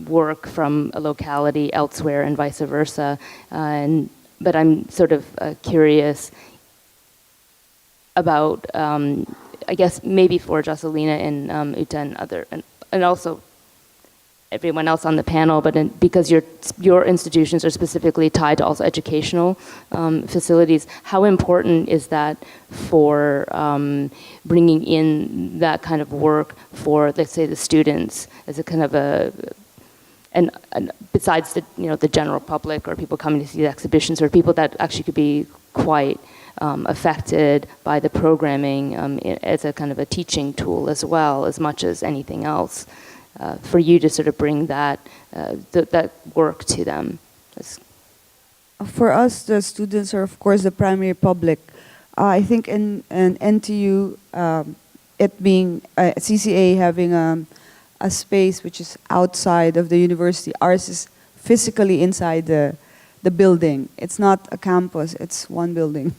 work from a locality elsewhere and vice versa, but I'm sort of curious about, I guess maybe for Joselina and Ute and also everyone else on the panel, but because your institutions are specifically tied to also educational facilities, how important is that for bringing in that kind of work for, let's say, the students as a kind of and besides the general public or people coming to see the exhibitions, or people that actually could be quite affected by the programming as a kind of a teaching tool as well, as much as anything else, for you to sort of bring that work to them.
For us, the students are, of course, the primary public. I think in NTU, it being CCA having a space which is outside of the university, ours is physically inside the building. It's not a campus, it's one building.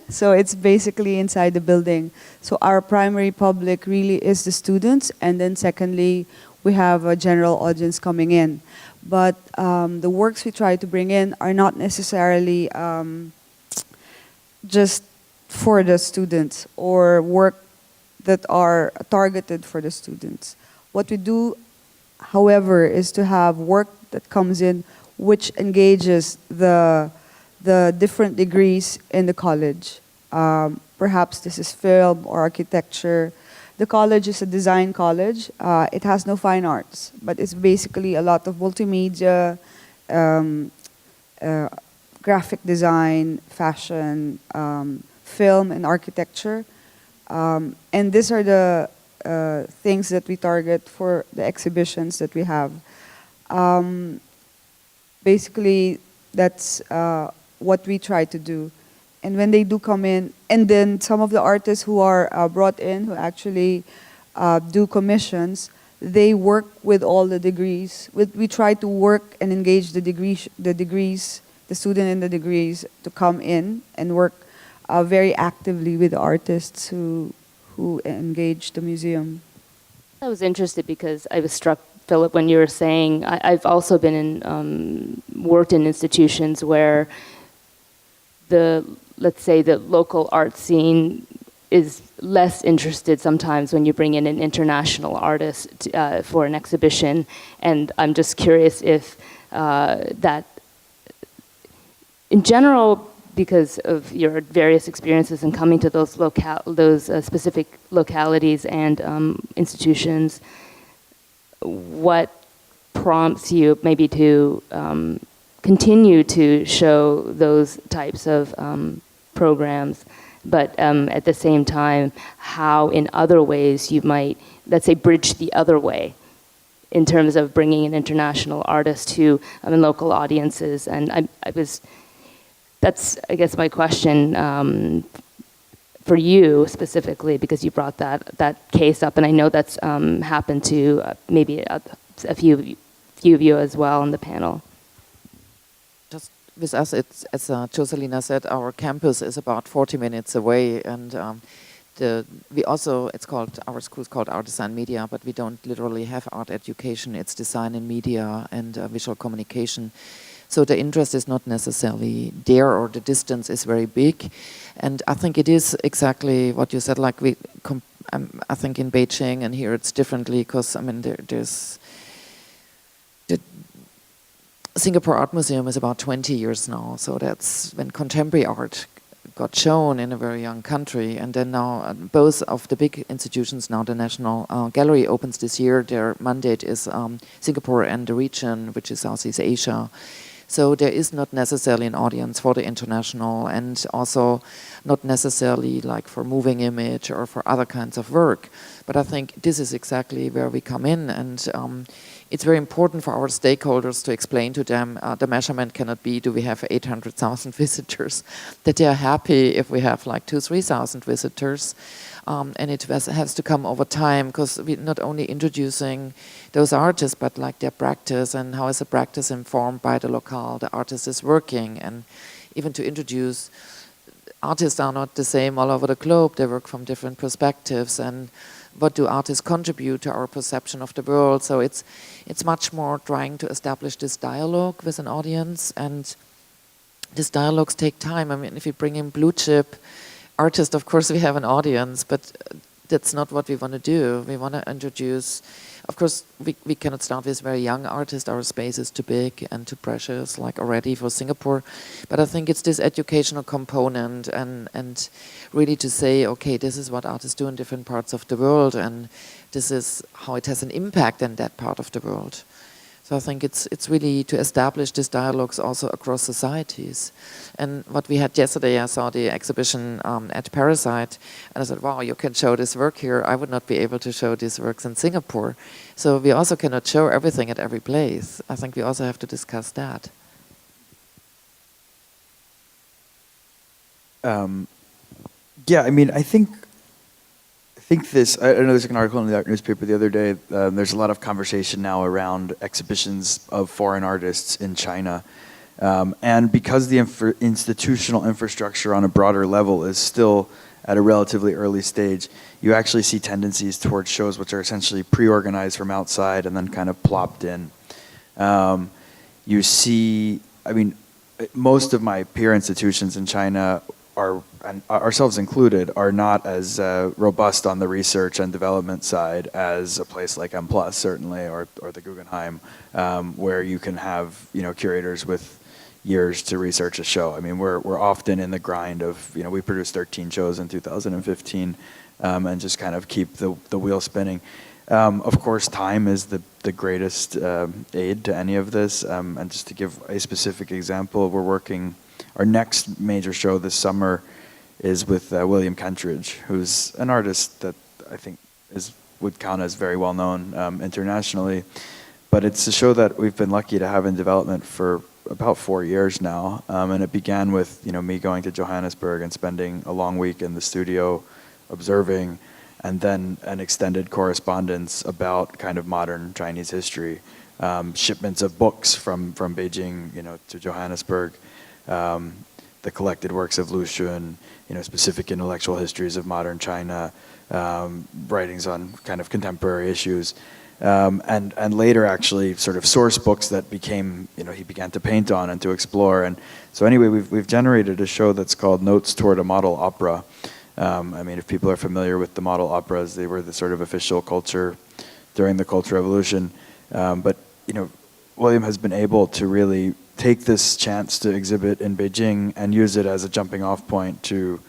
So it's basically inside the building. So our primary public really is the students, and then secondly, we have a general audience coming in. But the works we try to bring in are not necessarily just for the students or work that are targeted for the students. What we do, however, is to have work that comes in which engages the different degrees in the college. Perhaps this is film or architecture. The college is a design college. It has no fine arts, but it's basically a lot of multimedia, graphic design, fashion, film, and architecture. And these are the things that we target for the exhibitions that we have. Basically, that's what we try to do. And when they do come in, and then some of the artists who are brought in, who actually do commissions, they work with all the degrees. We try to work and engage the student in the degrees to come in and work very actively with artists who engage the museum.
I was interested because I was struck, Philip, when you were saying, I've also been in, worked in institutions where let's say the local art scene is less interested sometimes when you bring in an international artist for an exhibition. And I'm just curious if that, in general, because of your various experiences in coming to those specific localities and institutions, what prompts you maybe to continue to show those types of programs, but at the same time, how in other ways you might, let's say, bridge the other way in terms of bringing an international artist to local audiences. And that's, I guess, my question for you specifically, because you brought that case up, and I know that's happened to maybe a few of you as well on the panel.
Just with us, it's, as Joselina said, our campus is about 40 minutes away, and we also, it's called, our school is called Art Design Media, but we don't literally have art education. It's design and media and visual communication. So the interest is not necessarily there, or the distance is very big. And I think it is exactly what you said, like I think in Beijing and here it's differently, because I mean there's the Singapore Art Museum is about 20 years now, so that's when contemporary art got shown in a very young country. And then now both of the big institutions, now the National Gallery opens this year, their mandate is Singapore and the region, which is Southeast Asia. So there is not necessarily an audience for the international, and also not necessarily like for moving image or for other kinds of work. But I think this is exactly where we come in, and it's very important for our stakeholders to explain to them the measurement cannot be, do we have 800,000 visitors, that they are happy if we have like 2,000-3,000 visitors. And it has to come over time, because we're not only introducing those artists, but like their practice, and how is the practice informed by the locale the artist is working. And even to introduce, artists are not the same all over the globe, they work from different perspectives, and what do artists contribute to our perception of the world. So it's much more trying to establish this dialogue with an audience, and these dialogues take time. I mean, if you bring in blue chip artists, of course we have an audience, but that's not what we want to do. We want to introduce, of course we cannot start with very young artists, our space is too big and too precious, like already for Singapore. But I think it's this educational component, and really to say, okay, this is what artists do in different parts of the world, and this is how it has an impact in that part of the world. So I think it's really to establish these dialogues also across societies. And what we had yesterday, I saw the exhibition at Parasite, and I said, wow, you can show this work here. I would not be able to show these works in Singapore. So we also cannot show everything at every place. I think we also have to discuss that.
Yeah, I mean, I think this, I know there's an article in the art newspaper the other day, there's a lot of conversation now around exhibitions of foreign artists in China. And because the institutional infrastructure on a broader level is still at a relatively early stage, you actually see tendencies towards shows which are essentially pre-organized from outside and then kind of plopped in. You see, I mean, most of my peer institutions in China are, and ourselves included, are not as robust on the research and development side as a place like M+, certainly, or the Guggenheim, where you can have, you know, curators with years to research a show. I mean, we're often in the grind of, you know, we produced 13 shows in 2015, and just kind of keep the wheel spinning. Of course, time is the greatest aid to any of this. And just to give a specific example, we're working, our next major show this summer is with William Kentridge, who's an artist that I think is would count as very well known internationally. But it's a show that we've been lucky to have in development for about 4 years now, and it began with me going to Johannesburg and spending a long week in the studio observing, and then an extended correspondence about kind of modern Chinese history, shipments of books from Beijing to Johannesburg, the collected works of Lu Xun, specific intellectual histories of modern China, writings on kind of contemporary issues. And later actually sort of source books that became, he began to paint on and to explore. And so anyway, we've generated a show that's called Notes Toward a Model Opera. I mean, if people are familiar with the model operas, they were the sort of official culture during the Cultural Revolution. But, William has been able to really take this chance to exhibit in Beijing and use it as a jumping off point to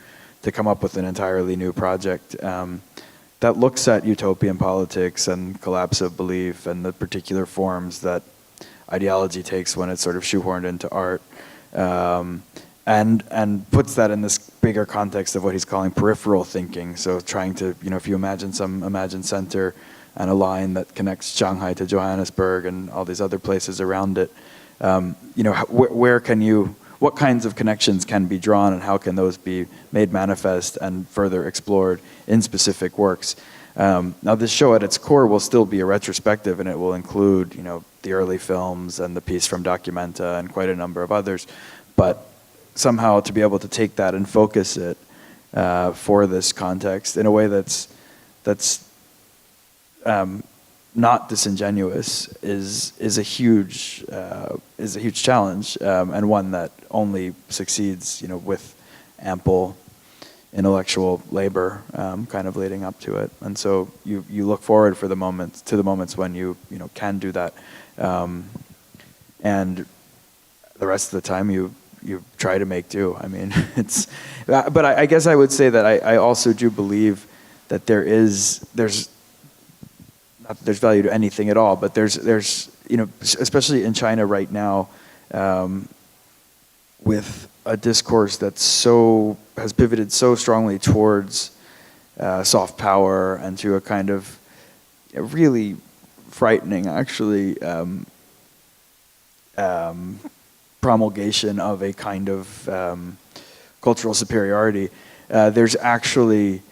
come up with an entirely new project. That looks at utopian politics and collapse of belief and the particular forms that ideology takes when it's sort of shoehorned into art, and puts that in this bigger context of what he's calling peripheral thinking. So trying to, if you imagine some imagined center and a line that connects Shanghai to Johannesburg and all these other places around it, what kinds of connections can be drawn and how can those be made manifest and further explored in specific works. Now this show at its core will still be a retrospective, and it will include the early films and the piece from Documenta and quite a number of others, but somehow to be able to take that and focus it for this context in a way that's not disingenuous is a huge challenge, and one that only succeeds with ample intellectual labor kind of leading up to it. And so you look forward to the moments when you can do that, and the rest of the time you try to make do. I mean, but I guess I would say that I also do believe that there's not that there's value to anything at all, but there's especially in China right now, with a discourse that has pivoted so strongly towards soft power and to a kind of really frightening, actually, promulgation of a kind of cultural superiority. There's actually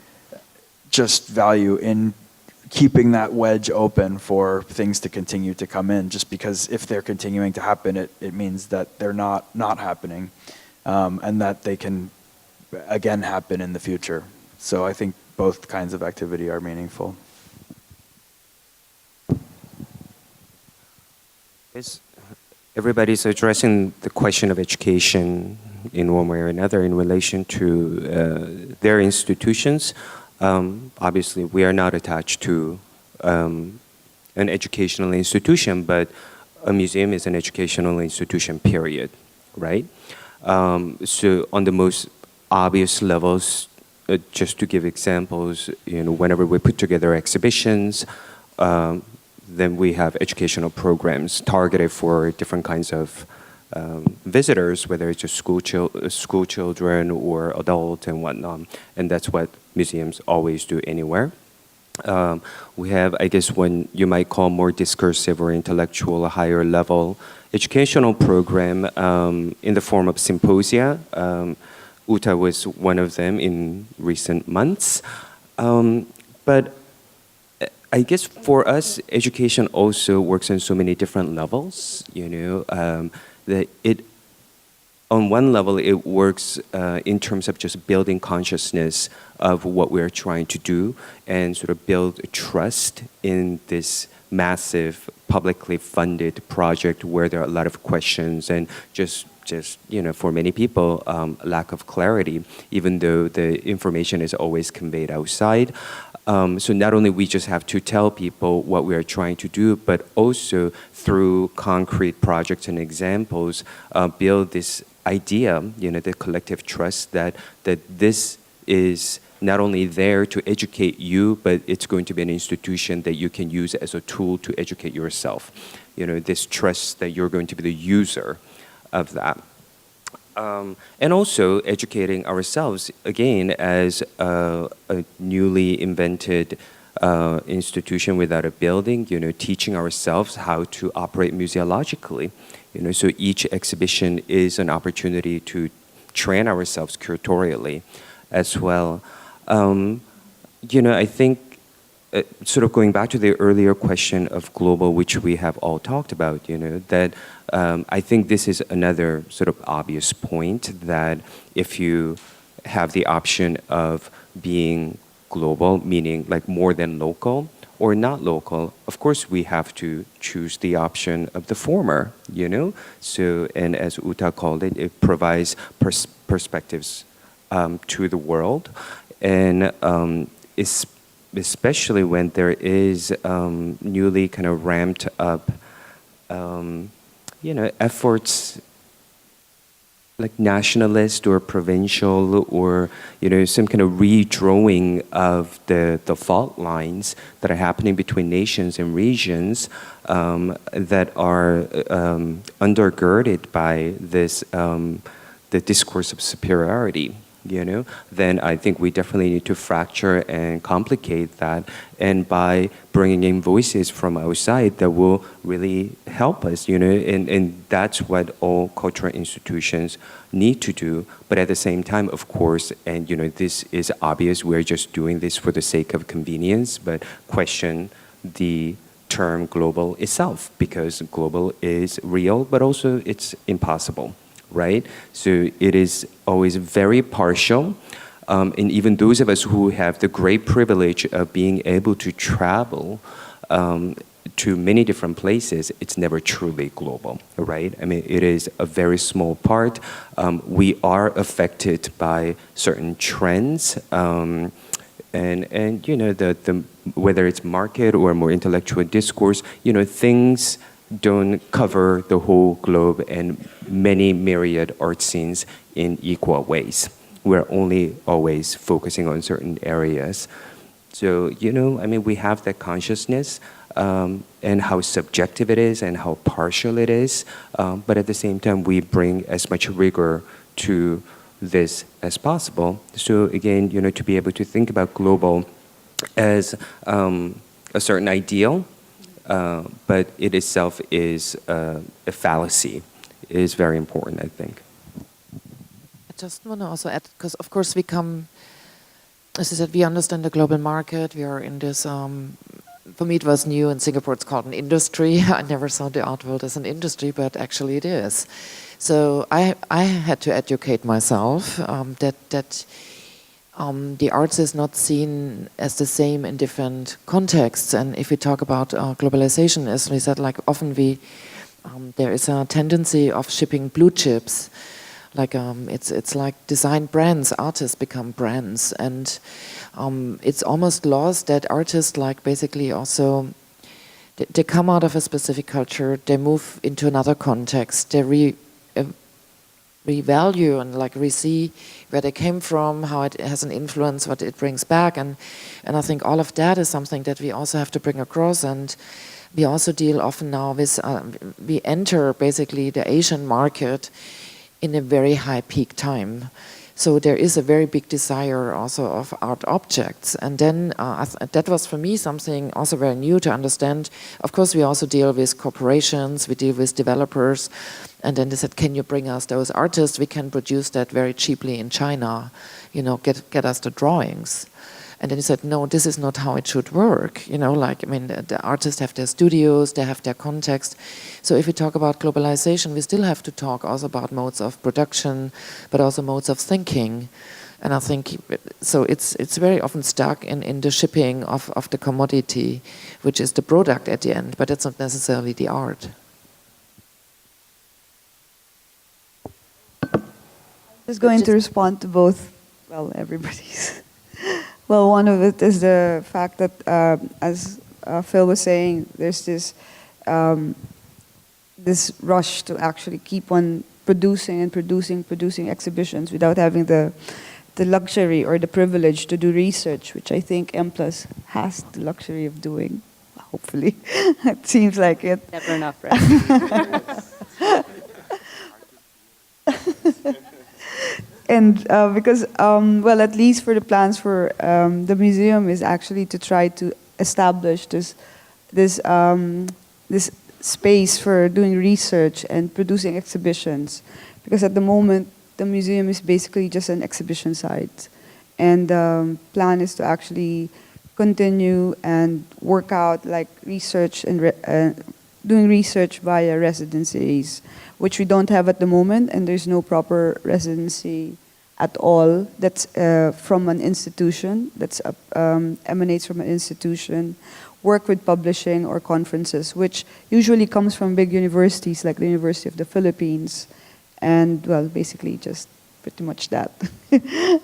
just value in keeping that wedge open for things to continue to come in, just because if they're continuing to happen, it means that they're not happening, and that they can again happen in the future. So I think both kinds of activity are meaningful.
Everybody's addressing the question of education in one way or another in relation to their institutions. Obviously, we are not attached to an educational institution, but a museum is an educational institution, period, right? So on the most obvious levels, just to give examples, whenever we put together exhibitions, then we have educational programs targeted for different kinds of visitors, whether it's just school children or adults and whatnot. And that's what museums always do anywhere. We have, I guess, what you might call more discursive or intellectual, higher level educational program in the form of symposia. UTA was one of them in recent months. But I guess for us, education also works on so many different levels, that on one level, it works in terms of just building consciousness of what we're trying to do and sort of build trust in this massive publicly funded project where there are a lot of questions and just for many people, lack of clarity, even though the information is always conveyed outside. So not only we just have to tell people what we are trying to do, but also through concrete projects and examples, build this idea, the collective trust that this is not only there to educate you, but it's going to be an institution that you can use as a tool to educate yourself. This trust that you're going to be the user of that. And also educating ourselves, again, as a newly invented institution without a building, teaching ourselves how to operate museologically. So each exhibition is an opportunity to train ourselves curatorially as well. I think sort of going back to the earlier question of global, which we have all talked about, that I think this is another sort of obvious point, that if you have the option of being global, meaning like more than local, or not local, of course we have to choose the option of the former, So, and as Uta called it, it provides perspectives to the world, and especially when there is newly kind of ramped up, efforts like nationalist or provincial, or some kind of redrawing of the fault lines that are happening between nations and regions that are undergirded by this the discourse of superiority. Then I think we definitely need to fracture and complicate that, and by bringing in voices from outside that will really help us, and that's what all cultural institutions need to do. But at the same time, of course, and this is obvious, we're just doing this for the sake of convenience, but question the term global itself, because global is real, but also it's impossible. Right? So it is always very partial. And even those of us who have the great privilege of being able to travel to many different places, it's never truly global, right? I mean, it is a very small part. We are affected by certain trends, and the whether it's market or more intellectual discourse, things don't cover the whole globe and many myriad art scenes in equal ways. We're only always focusing on certain areas. So, we have that consciousness and how subjective it is and how partial it is. But at the same time, we bring as much rigor to this as possible. So again, to be able to think about global as a certain ideal, but it itself is a fallacy, is very important, I think.
I just want to also add, because of course we come, as I said, we understand the global market. We are in this, for me it was new, in Singapore it's called an industry. I never saw the art world as an industry, but actually it is. So I had to educate myself that the arts is not seen as the same in different contexts. And if we talk about globalization, as we said, like often there is a tendency of shipping blue chips. Like it's like design brands, artists become brands, and it's almost lost that artists like basically also they come out of a specific culture, they move into another context, they revalue and like re-see where they came from, how it has an influence, what it brings back, and I think all of that is something that we also have to bring across. And we also deal often now with we enter basically the Asian market in a very high peak time. So there is a very big desire also of art objects. And then that was for me something also very new to understand. Of course, we also deal with corporations, we deal with developers. And then they said, can you bring us those artists? We can produce that very cheaply in China, get us the drawings. And then he said, no, this is not how it should work. The artists have their studios, they have their context. So if we talk about globalization, we still have to talk also about modes of production, but also modes of thinking. And I think, so it's very often stuck in the shipping of the commodity, which is the product at the end, but it's not necessarily the art.
I'm just going to respond to both, everybody's. Well, one of it is the fact that, as Phil was saying, there's this this rush to actually keep on producing exhibitions without having the luxury or the privilege to do research, which I think M+ has the luxury of doing. Hopefully, it seems like it.
Never enough, right?
And because, at least for the plans for the museum is actually to try to establish this space for doing research and producing exhibitions, because at the moment the museum is basically just an exhibition site, and the plan is to actually continue and work out like research and doing research via residencies, which we don't have at the moment, and there's no proper residency at all that's from an institution, that's emanates from an institution, work with publishing or conferences, which usually comes from big universities like the University of the Philippines, and well, basically just pretty much that.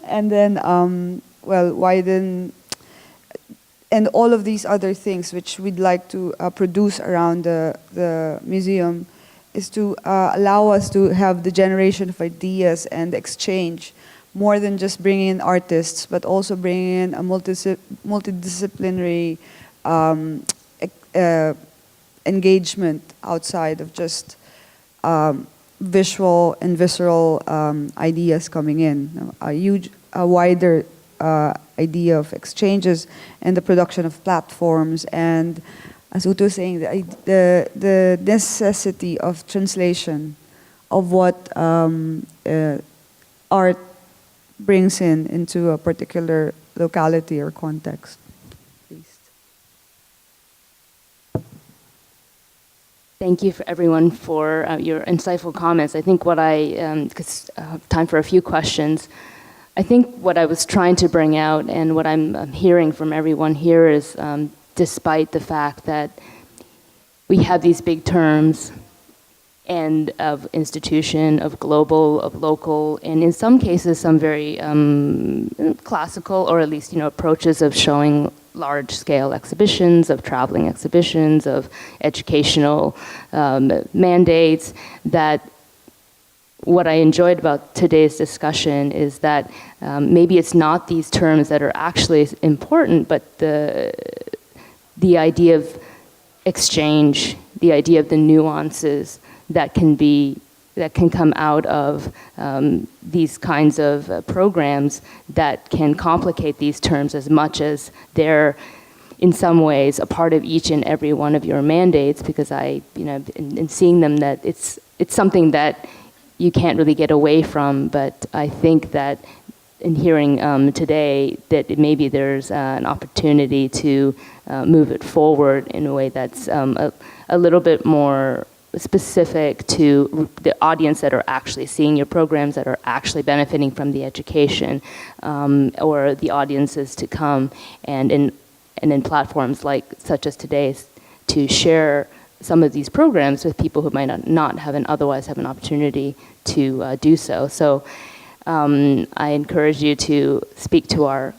And then, well, widen, and all of these other things which we'd like to produce around the museum is to allow us to have the generation of ideas and exchange, more than just bringing in artists, but also bringing in a multidisciplinary engagement outside of just visual and visceral ideas coming in. A wider idea of exchanges and the production of platforms, and as Uto was saying, the necessity of translation of what art brings into a particular locality or context.
Thank you for everyone for your insightful comments. I think what because time for a few questions. I think what I was trying to bring out and what I'm hearing from everyone here is, despite the fact that we have these big terms and of institution, of global, of local, and in some cases some very classical, or at least approaches of showing large-scale exhibitions, of traveling exhibitions, of educational mandates, that what I enjoyed about today's discussion is that maybe it's not these terms that are actually important, but the idea of exchange, the idea of the nuances that can come out of these kinds of programs that can complicate these terms as much as they're in some ways a part of each and every one of your mandates, because in seeing them, that it's something that you can't really get away from. But I think that in hearing today that maybe there's an opportunity to move it forward in a way that's a little bit more specific to the audience that are actually seeing your programs, that are actually benefiting from the education, or the audiences to come, and in platforms such as today's, to share some of these programs with people who might not have otherwise have an opportunity to do so. So I encourage you to speak to our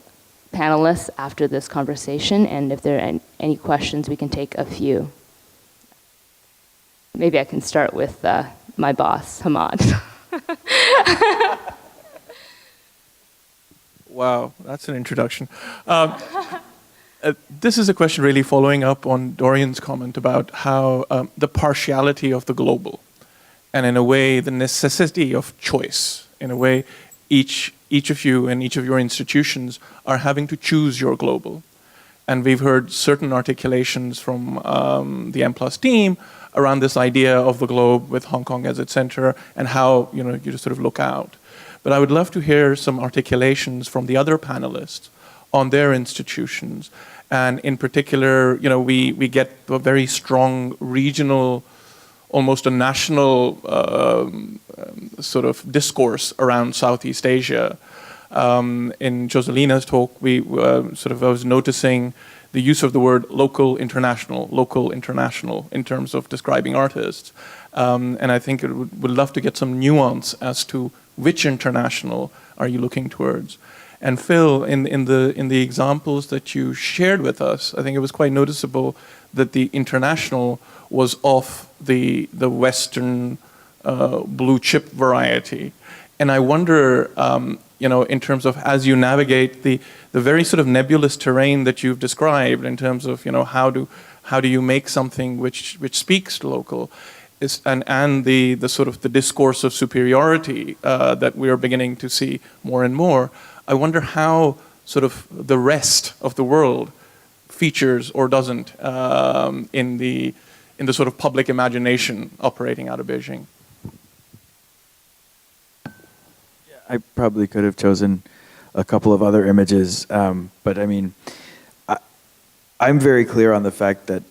panelists after this conversation, and if there are any questions, we can take a few. Maybe I can start with my boss, Hamad.
Wow, that's an introduction. This is a question really following up on Doryun's comment about how the partiality of the global, and in a way the necessity of choice. In a way, each of you and each of your institutions are having to choose your global. And we've heard certain articulations from the M+ team around this idea of the globe with Hong Kong as its center, and how you just sort of look out. But I would love to hear some articulations from the other panelists on their institutions. And in particular, we get a very strong regional, almost a national sort of discourse around Southeast Asia. In Joselina's talk, I was noticing the use of the word local, international, in terms of describing artists. And I think would love to get some nuance as to which international are you looking towards. And Phil, in the examples that you shared with us, I think it was quite noticeable that the international was of the Western blue chip variety. And I wonder, in terms of, as you navigate the very sort of nebulous terrain that you've described, in terms of how do you make something which speaks to local, and the sort of the discourse of superiority that we are beginning to see more and more. I wonder how sort of the rest of the world features or doesn't in the sort of public imagination operating out of Beijing?
I probably could have chosen a couple of other images, but I mean, I'm very clear on the fact that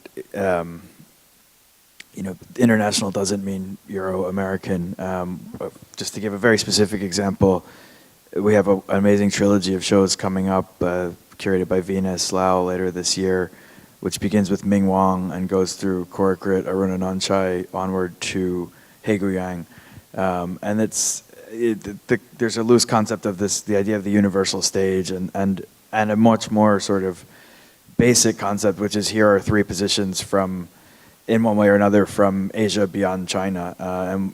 international doesn't mean Euro-American. Just to give a very specific example, we have an amazing trilogy of shows coming up, curated by Venus Lau later this year, which begins with Ming Wang and goes through Korakrit, Aruna Nanchai, onward to He Guyang. And there's a loose concept of this, the idea of the universal stage, and a much more sort of basic concept, which is here are three positions from, in one way or another, from Asia beyond China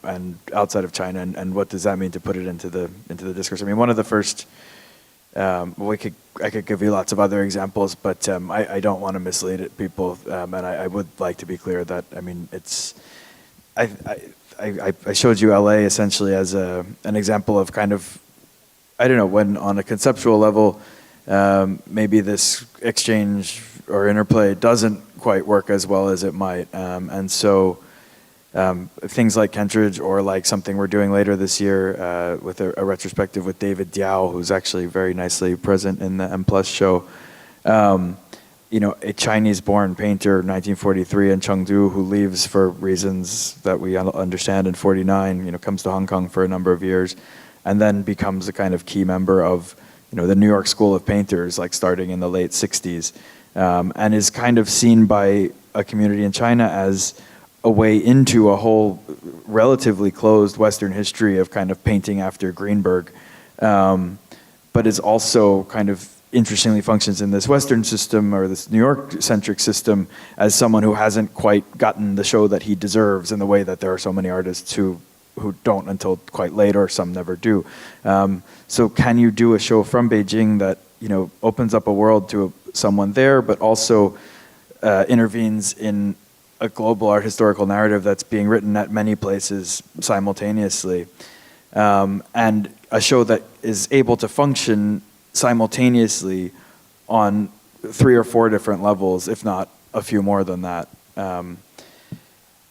and outside of China, and what does that mean to put it into the discourse? I mean, one of the first, I could give you lots of other examples, but I don't want to mislead people, and I would like to be clear that, I mean, I showed you LA essentially as an example of kind of, I don't know, when on a conceptual level, maybe this exchange or interplay doesn't quite work as well as it might. And so things like Kentridge, or like something we're doing later this year with a retrospective with David Diao, who's actually very nicely present in the M+ show. A Chinese-born painter, 1943, in Chengdu, who leaves for reasons that we understand in 49, comes to Hong Kong for a number of years, and then becomes a kind of key member of, the New York School of Painters, like starting in the late 60s, and is kind of seen by a community in China as a way into a whole relatively closed Western history of kind of painting after Greenberg, but is also kind of interestingly functions in this Western system, or this New York-centric system, as someone who hasn't quite gotten the show that he deserves, in the way that there are so many artists who don't until quite late, or some never do. So can you do a show from Beijing that opens up a world to someone there, but also intervenes in a global art historical narrative that's being written at many places simultaneously, and a show that is able to function simultaneously on 3 or 4 different levels, if not a few more than that.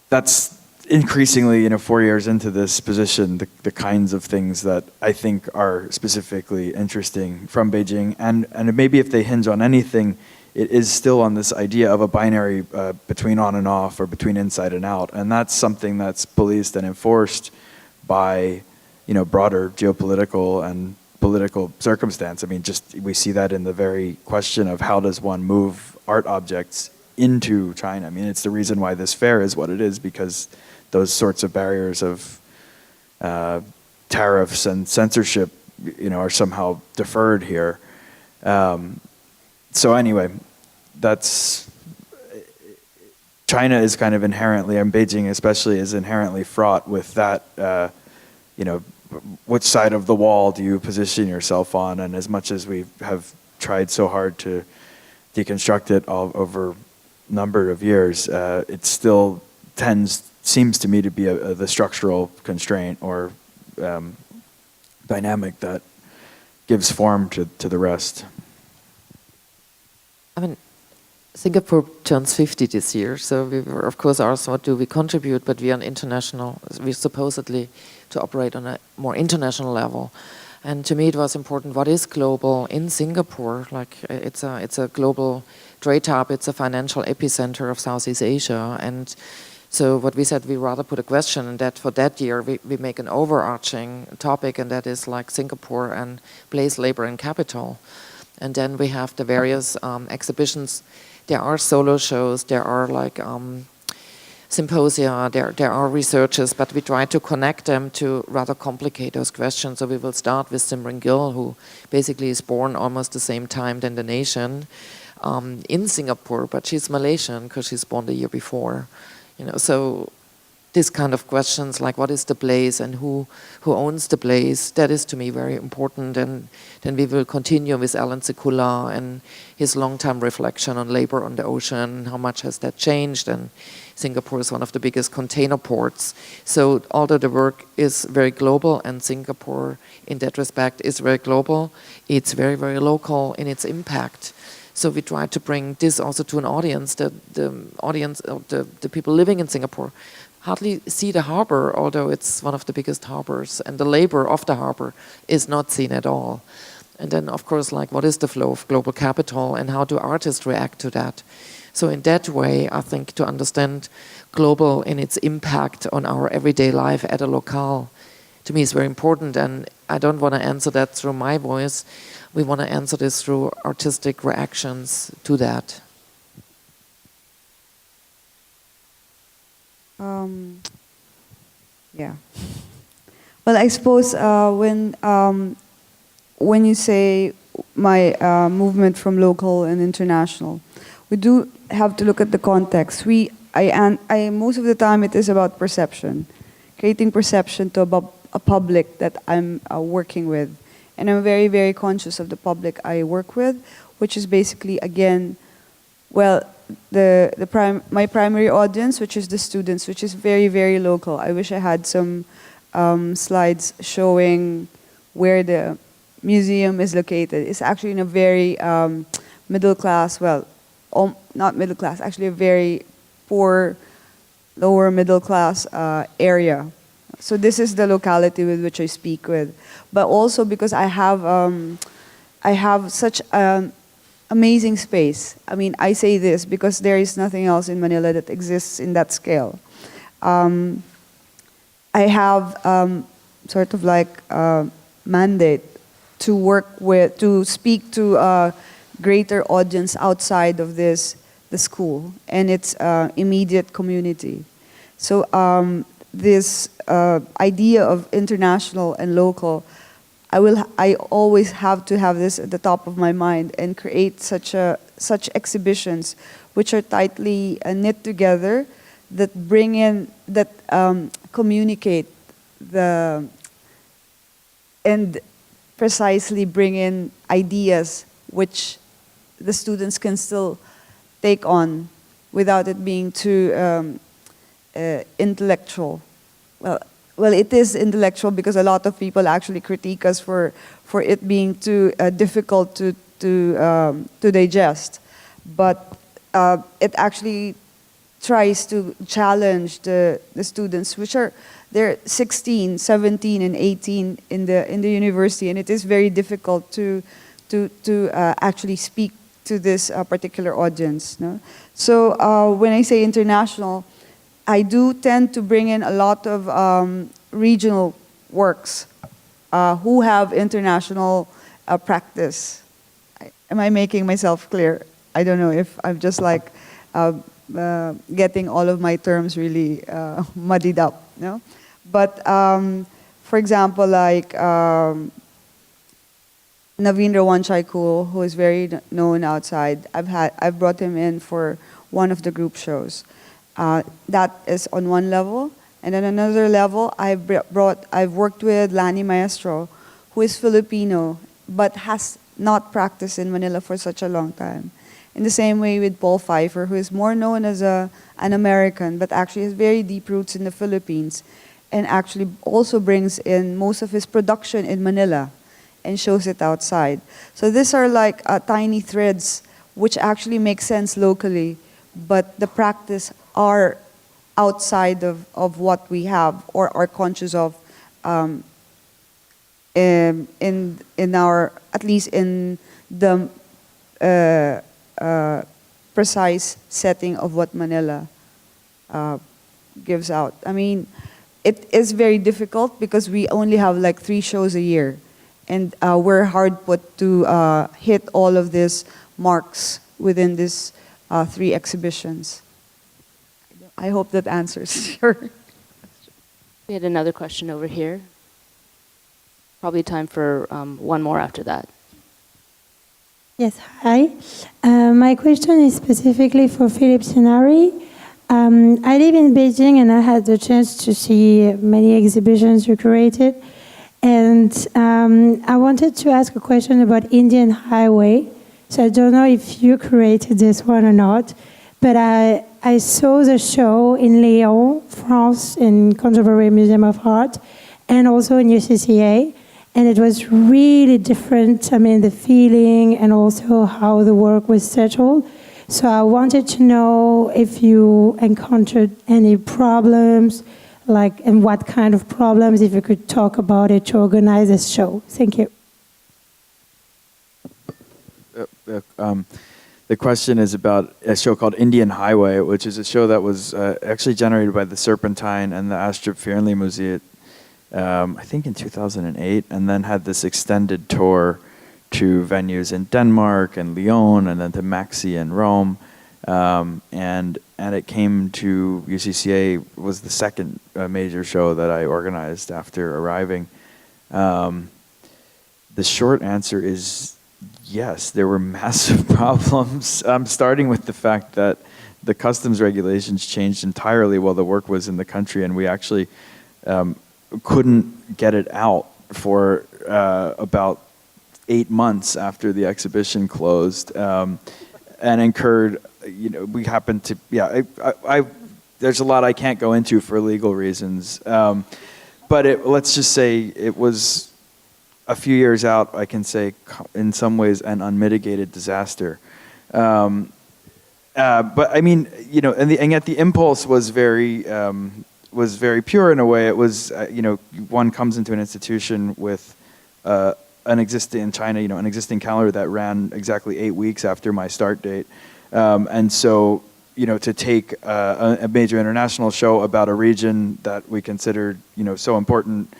That's increasingly, 4 years into this position, the kinds of things that I think are specifically interesting from Beijing, and maybe if they hinge on anything, it is still on this idea of a binary between on and off, or between inside and out, and that's something that's policed and enforced by broader geopolitical and political circumstance. I mean, we see that in the very question of how does one move art objects into China. I mean, it's the reason why this fair is what it is, because those sorts of barriers of tariffs and censorship, are somehow deferred here. So anyway, China is kind of inherently, and Beijing especially, is inherently fraught with that, which side of the wall do you position yourself on? And as much as we have tried so hard to deconstruct it all over a number of years, it still seems to me to be the structural constraint or dynamic that gives form to the rest.
I mean, Singapore turns 50 this year, so we were, of course, asked what do we contribute, but we are an international, we're supposedly to operate on a more international level. And to me it was important, what is global in Singapore? Like, it's a global trade hub, it's a financial epicenter of Southeast Asia. And so what we said, we rather put a question, and that for that year we make an overarching topic, and that is like Singapore and place, labor and capital. And then we have the various exhibitions. There are solo shows, there are like symposia, there are researchers, but we try to connect them to rather complicate those questions. So we will start with Simran Gill, who basically is born almost the same time than the nation in Singapore, but she's Malaysian because she's born the year before. So this kind of questions like what is the place and who owns the place, that is to me very important. And then we will continue with Alan Sekula and his long-time reflection on labor on the ocean, how much has that changed, and Singapore is one of the biggest container ports. So although the work is very global, and Singapore in that respect is very global, it's very, very local in its impact. So we try to bring this also to an audience, the audience, the people living in Singapore hardly see the harbor, although it's one of the biggest harbors, and the labor of the harbor is not seen at all. And then, of course, like, what is the flow of global capital and how do artists react to that? So in that way, I think to understand global in its impact on our everyday life at a locale, to me is very important. And I don't want to answer that through my voice. We want to answer this through artistic reactions to that.
Yeah. Well, I suppose when you say my movement from local and international, we do have to look at the context. Most of the time it is about perception, creating perception to a public that I'm working with. And I'm very, very conscious of the public I work with, which is basically, again, well, my primary audience, which is the students, which is very, very local. I wish I had some slides showing where the museum is located. It's actually in a very middle class, well, not middle class, actually a very poor, lower middle class area. So this is the locality with which I speak with. But also because I have such an amazing space. I mean, I say this because there is nothing else in Manila that exists in that scale. I have sort of like a mandate to work with, to speak to a greater audience outside of the school and its immediate community. So this idea of international and local, I always have to have this at the top of my mind and create such exhibitions which are tightly knit together, that bring in, that communicate and precisely bring in ideas which the students can still take on without it being too intellectual. Well, it is intellectual because a lot of people actually critique us for it being too difficult to digest. But it actually tries to challenge the students, which are, they're 16, 17, and 18 in the university, and it is very difficult to actually speak to this particular audience. No? So when I say international, I do tend to bring in a lot of regional works who have international practice. Am I making myself clear? I don't know if I'm just like getting all of my terms really muddied up. No? But for example, like Naveen Rawanchaikul, who is very known outside, I've brought him in for one of the group shows. That is on one level. And on another level, I've worked with Lani Maestro, who is Filipino, but has not practiced in Manila for such a long time. In the same way with Paul Pfeiffer, who is more known as an American, but actually has very deep roots in the Philippines, and actually also brings in most of his production in Manila and shows it outside. So these are like tiny threads which actually make sense locally, but the practice are outside of what we have or are conscious of in our, at least in the precise setting of what Manila gives out. I mean, it is very difficult because we only have like 3 shows a year, and we're hard put to hit all of these marks within these 3 exhibitions. I hope that answers your question.
We had another question over here. Probably time for one more after that.
Yes, hi. My question is specifically for Philippe Tinari. I live in Beijing and I had the chance to see many exhibitions you curated. And I wanted to ask a question about Indian Highway. So I don't know if you curated this one or not, but I saw the show in Lyon, France, in Contemporary Museum of Art, and also in UCCA. and it was really different. I mean, the feeling and also how the work was settled. So I wanted to know if you encountered any problems, like, and what kind of problems, if you could talk about it to organize this show. Thank you.
The question is about a show called Indian Highway, which is a show that was actually generated by the Serpentine and the Astrup Fearnley Museet, I think in 2008, and then had this extended tour to venues in Denmark and Lyon, and then to Maxi in Rome, and it came to UCCA, was the second major show that I organized after arriving. The short answer is yes, there were massive problems, starting with the fact that the customs regulations changed entirely while the work was in the country, and we actually couldn't get it out for about 8 months after the exhibition closed, and incurred, we happened to, there's a lot I can't go into for legal reasons, but let's just say it was a few years out, I can say, in some ways, an unmitigated disaster. But I mean, and yet the impulse was very pure in a way. It was, one comes into an institution with an existing calendar that ran exactly 8 weeks after my start date, and so to take a major international show about a region that we considered so important.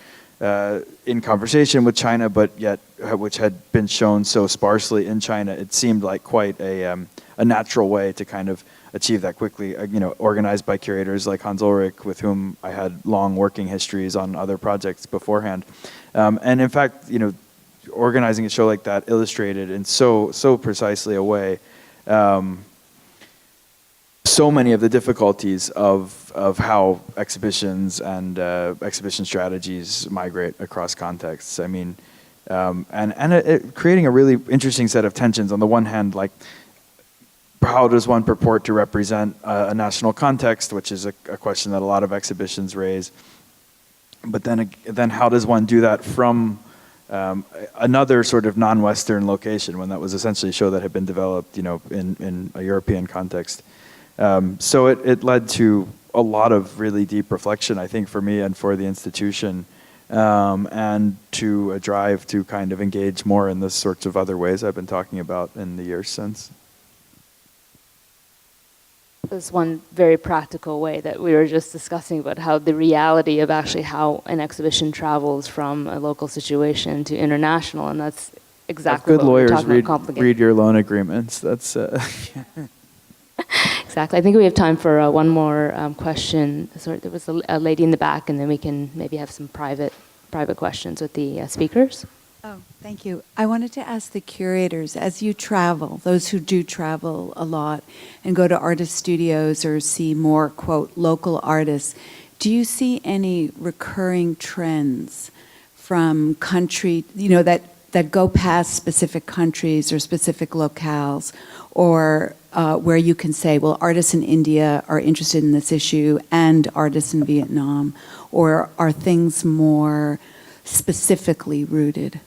In conversation with China, but yet which had been shown so sparsely in China, it seemed like quite a natural way to kind of achieve that quickly. Organized by curators like Hans Ulrich, with whom I had long working histories on other projects beforehand, and in fact, organizing a show like that illustrated in so precisely a way so many of the difficulties of how exhibitions and exhibition strategies migrate across contexts. I mean, creating a really interesting set of tensions. On the one hand, like, how does one purport to represent a national context, which is a question that a lot of exhibitions raise. But then how does one do that from another sort of non-Western location, when that was essentially a show that had been developed, in a European context. So it led to a lot of really deep reflection, I think, for me and for the institution, and to a drive to kind of engage more in the sorts of other ways I've been talking about in the years since.
There's one very practical way that we were just discussing about how the reality of actually how an exhibition travels from a local situation to international, and that's exactly
good
what we're
lawyers
talking about.
read your loan agreements. That's
Exactly. I think we have time for one more question. Sorry, there was a lady in the back, and then we can maybe have some private questions with the speakers.
Oh, thank you. I wanted to ask the curators, as you travel, those who do travel a lot and go to artist studios or see more, quote, local artists, do you see any recurring trends from country, that go past specific countries or specific locales, or where you can say, well, artists in India are interested in this issue and artists in Vietnam, or are things more specifically rooted?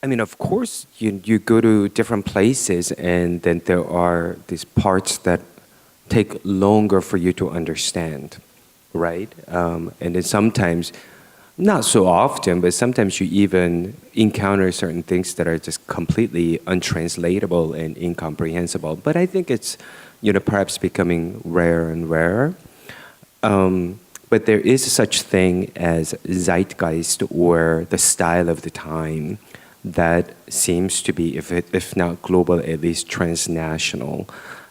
I mean, of course, you go to different places, and then there are these parts that take longer for you to understand, right? And then sometimes, not so often, but sometimes you even encounter certain things that are just completely untranslatable and incomprehensible. But I think it's, perhaps becoming rarer and rarer. But there is such thing as zeitgeist, or the style of the time, that seems to be, if not global, at least transnational.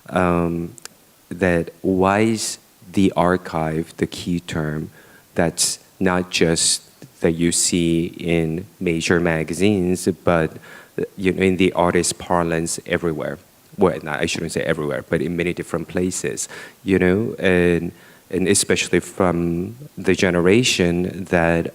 That why is the archive the key term? That's not just that you see in major magazines, but in the artist parlance everywhere. Well, I shouldn't say everywhere, but in many different places. And especially from the generation that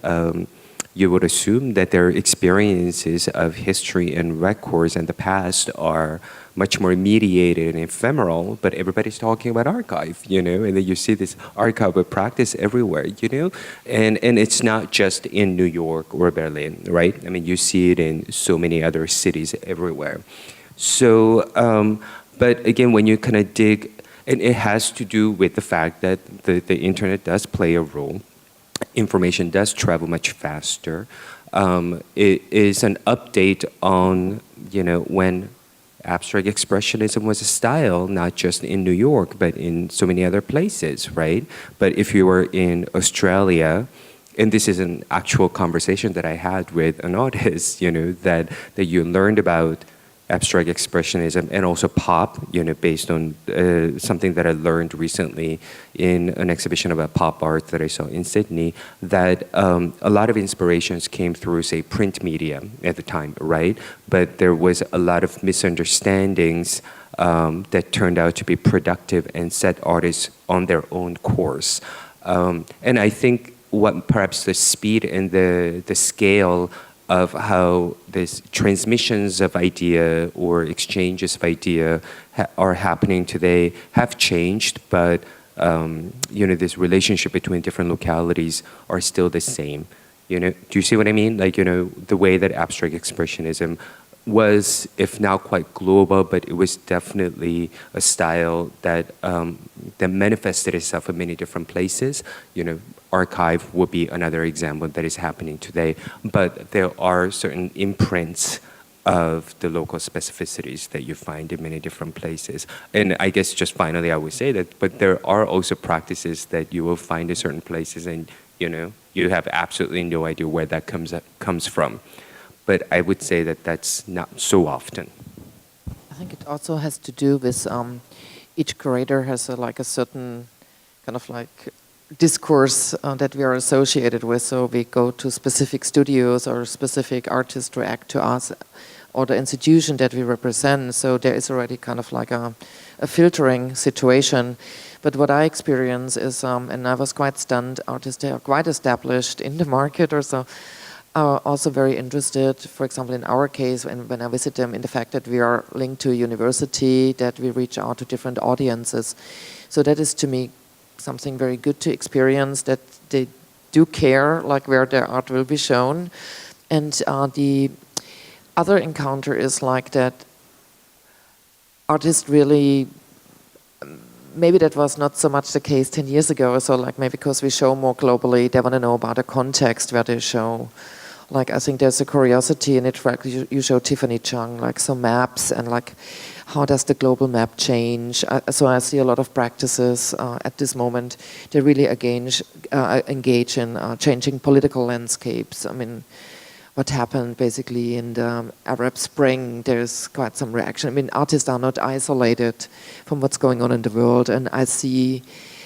you would assume that their experiences of history and records and the past are much more mediated and ephemeral, but everybody's talking about archive, you know, and then you see this archive of practice everywhere, you know, and it's not just in New York or Berlin, right? I mean, you see it in so many other cities everywhere. So, but again, when you kind of dig, and it has to do with the fact that the internet does play a role. Information does travel much faster. It is an update on, you know, when abstract expressionism was a style, not just in New York, but in so many other places, right? But if you were in Australia, and this is an actual conversation that I had with an artist, you know, that you learned about abstract expressionism and also pop, you know, based on something that I learned recently in an exhibition about pop art that I saw in Sydney, that a lot of inspirations came through, say, print media at the time, right? But there was a lot of misunderstandings that turned out to be productive and set artists on their own course. And I think what perhaps the speed and the scale of how these transmissions of idea or exchanges of idea are happening today have changed, but you know, this relationship between different localities are still the same. You know, do you see what I mean? Like, you know, the way that abstract expressionism was, if not quite global, but it was definitely a style that that manifested itself in many different places. You know, archive would be another example that is happening today. But there are certain imprints of the local specificities that you find in many different places. And I guess just finally I would say that, but there are also practices that you will find in certain places and, you know, you have absolutely no idea where that comes from. But I would say that that's not so often.
I think it also has to do with each curator has like a certain kind of like discourse that we are associated with. So we go to specific studios or specific artists react to us or the institution that we represent. So there is already kind of like a filtering situation. But what I experience is, and I was quite stunned, artists they are quite established in the market or so, are also very interested, for example, in our case, when I visit them, in the fact that we are linked to a university, that we reach out to different audiences. So that is, to me, something very good to experience, that they do care, like where their art will be shown. And the other encounter is like that artists really, maybe that was not so much the case 10 years ago or so, like maybe because we show more globally, they want to know about the context where they show. Like, I think there's a curiosity in it, like you show Tiffany Chung, like some maps and like how does the global map change? So I see a lot of practices at this moment. They really engage in changing political landscapes. I mean, what happened basically in the Arab Spring, there's quite some reaction. I mean, artists are not isolated from what's going on in the world, and I see,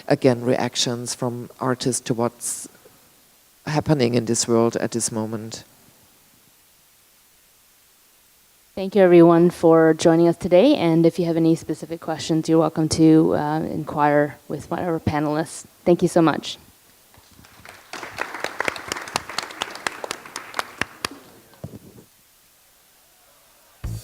again, reactions from artists to what's happening in this world at this moment.
Thank you, everyone, for joining us today. And if you have any specific questions, you're welcome to inquire with our panelists. Thank you so much.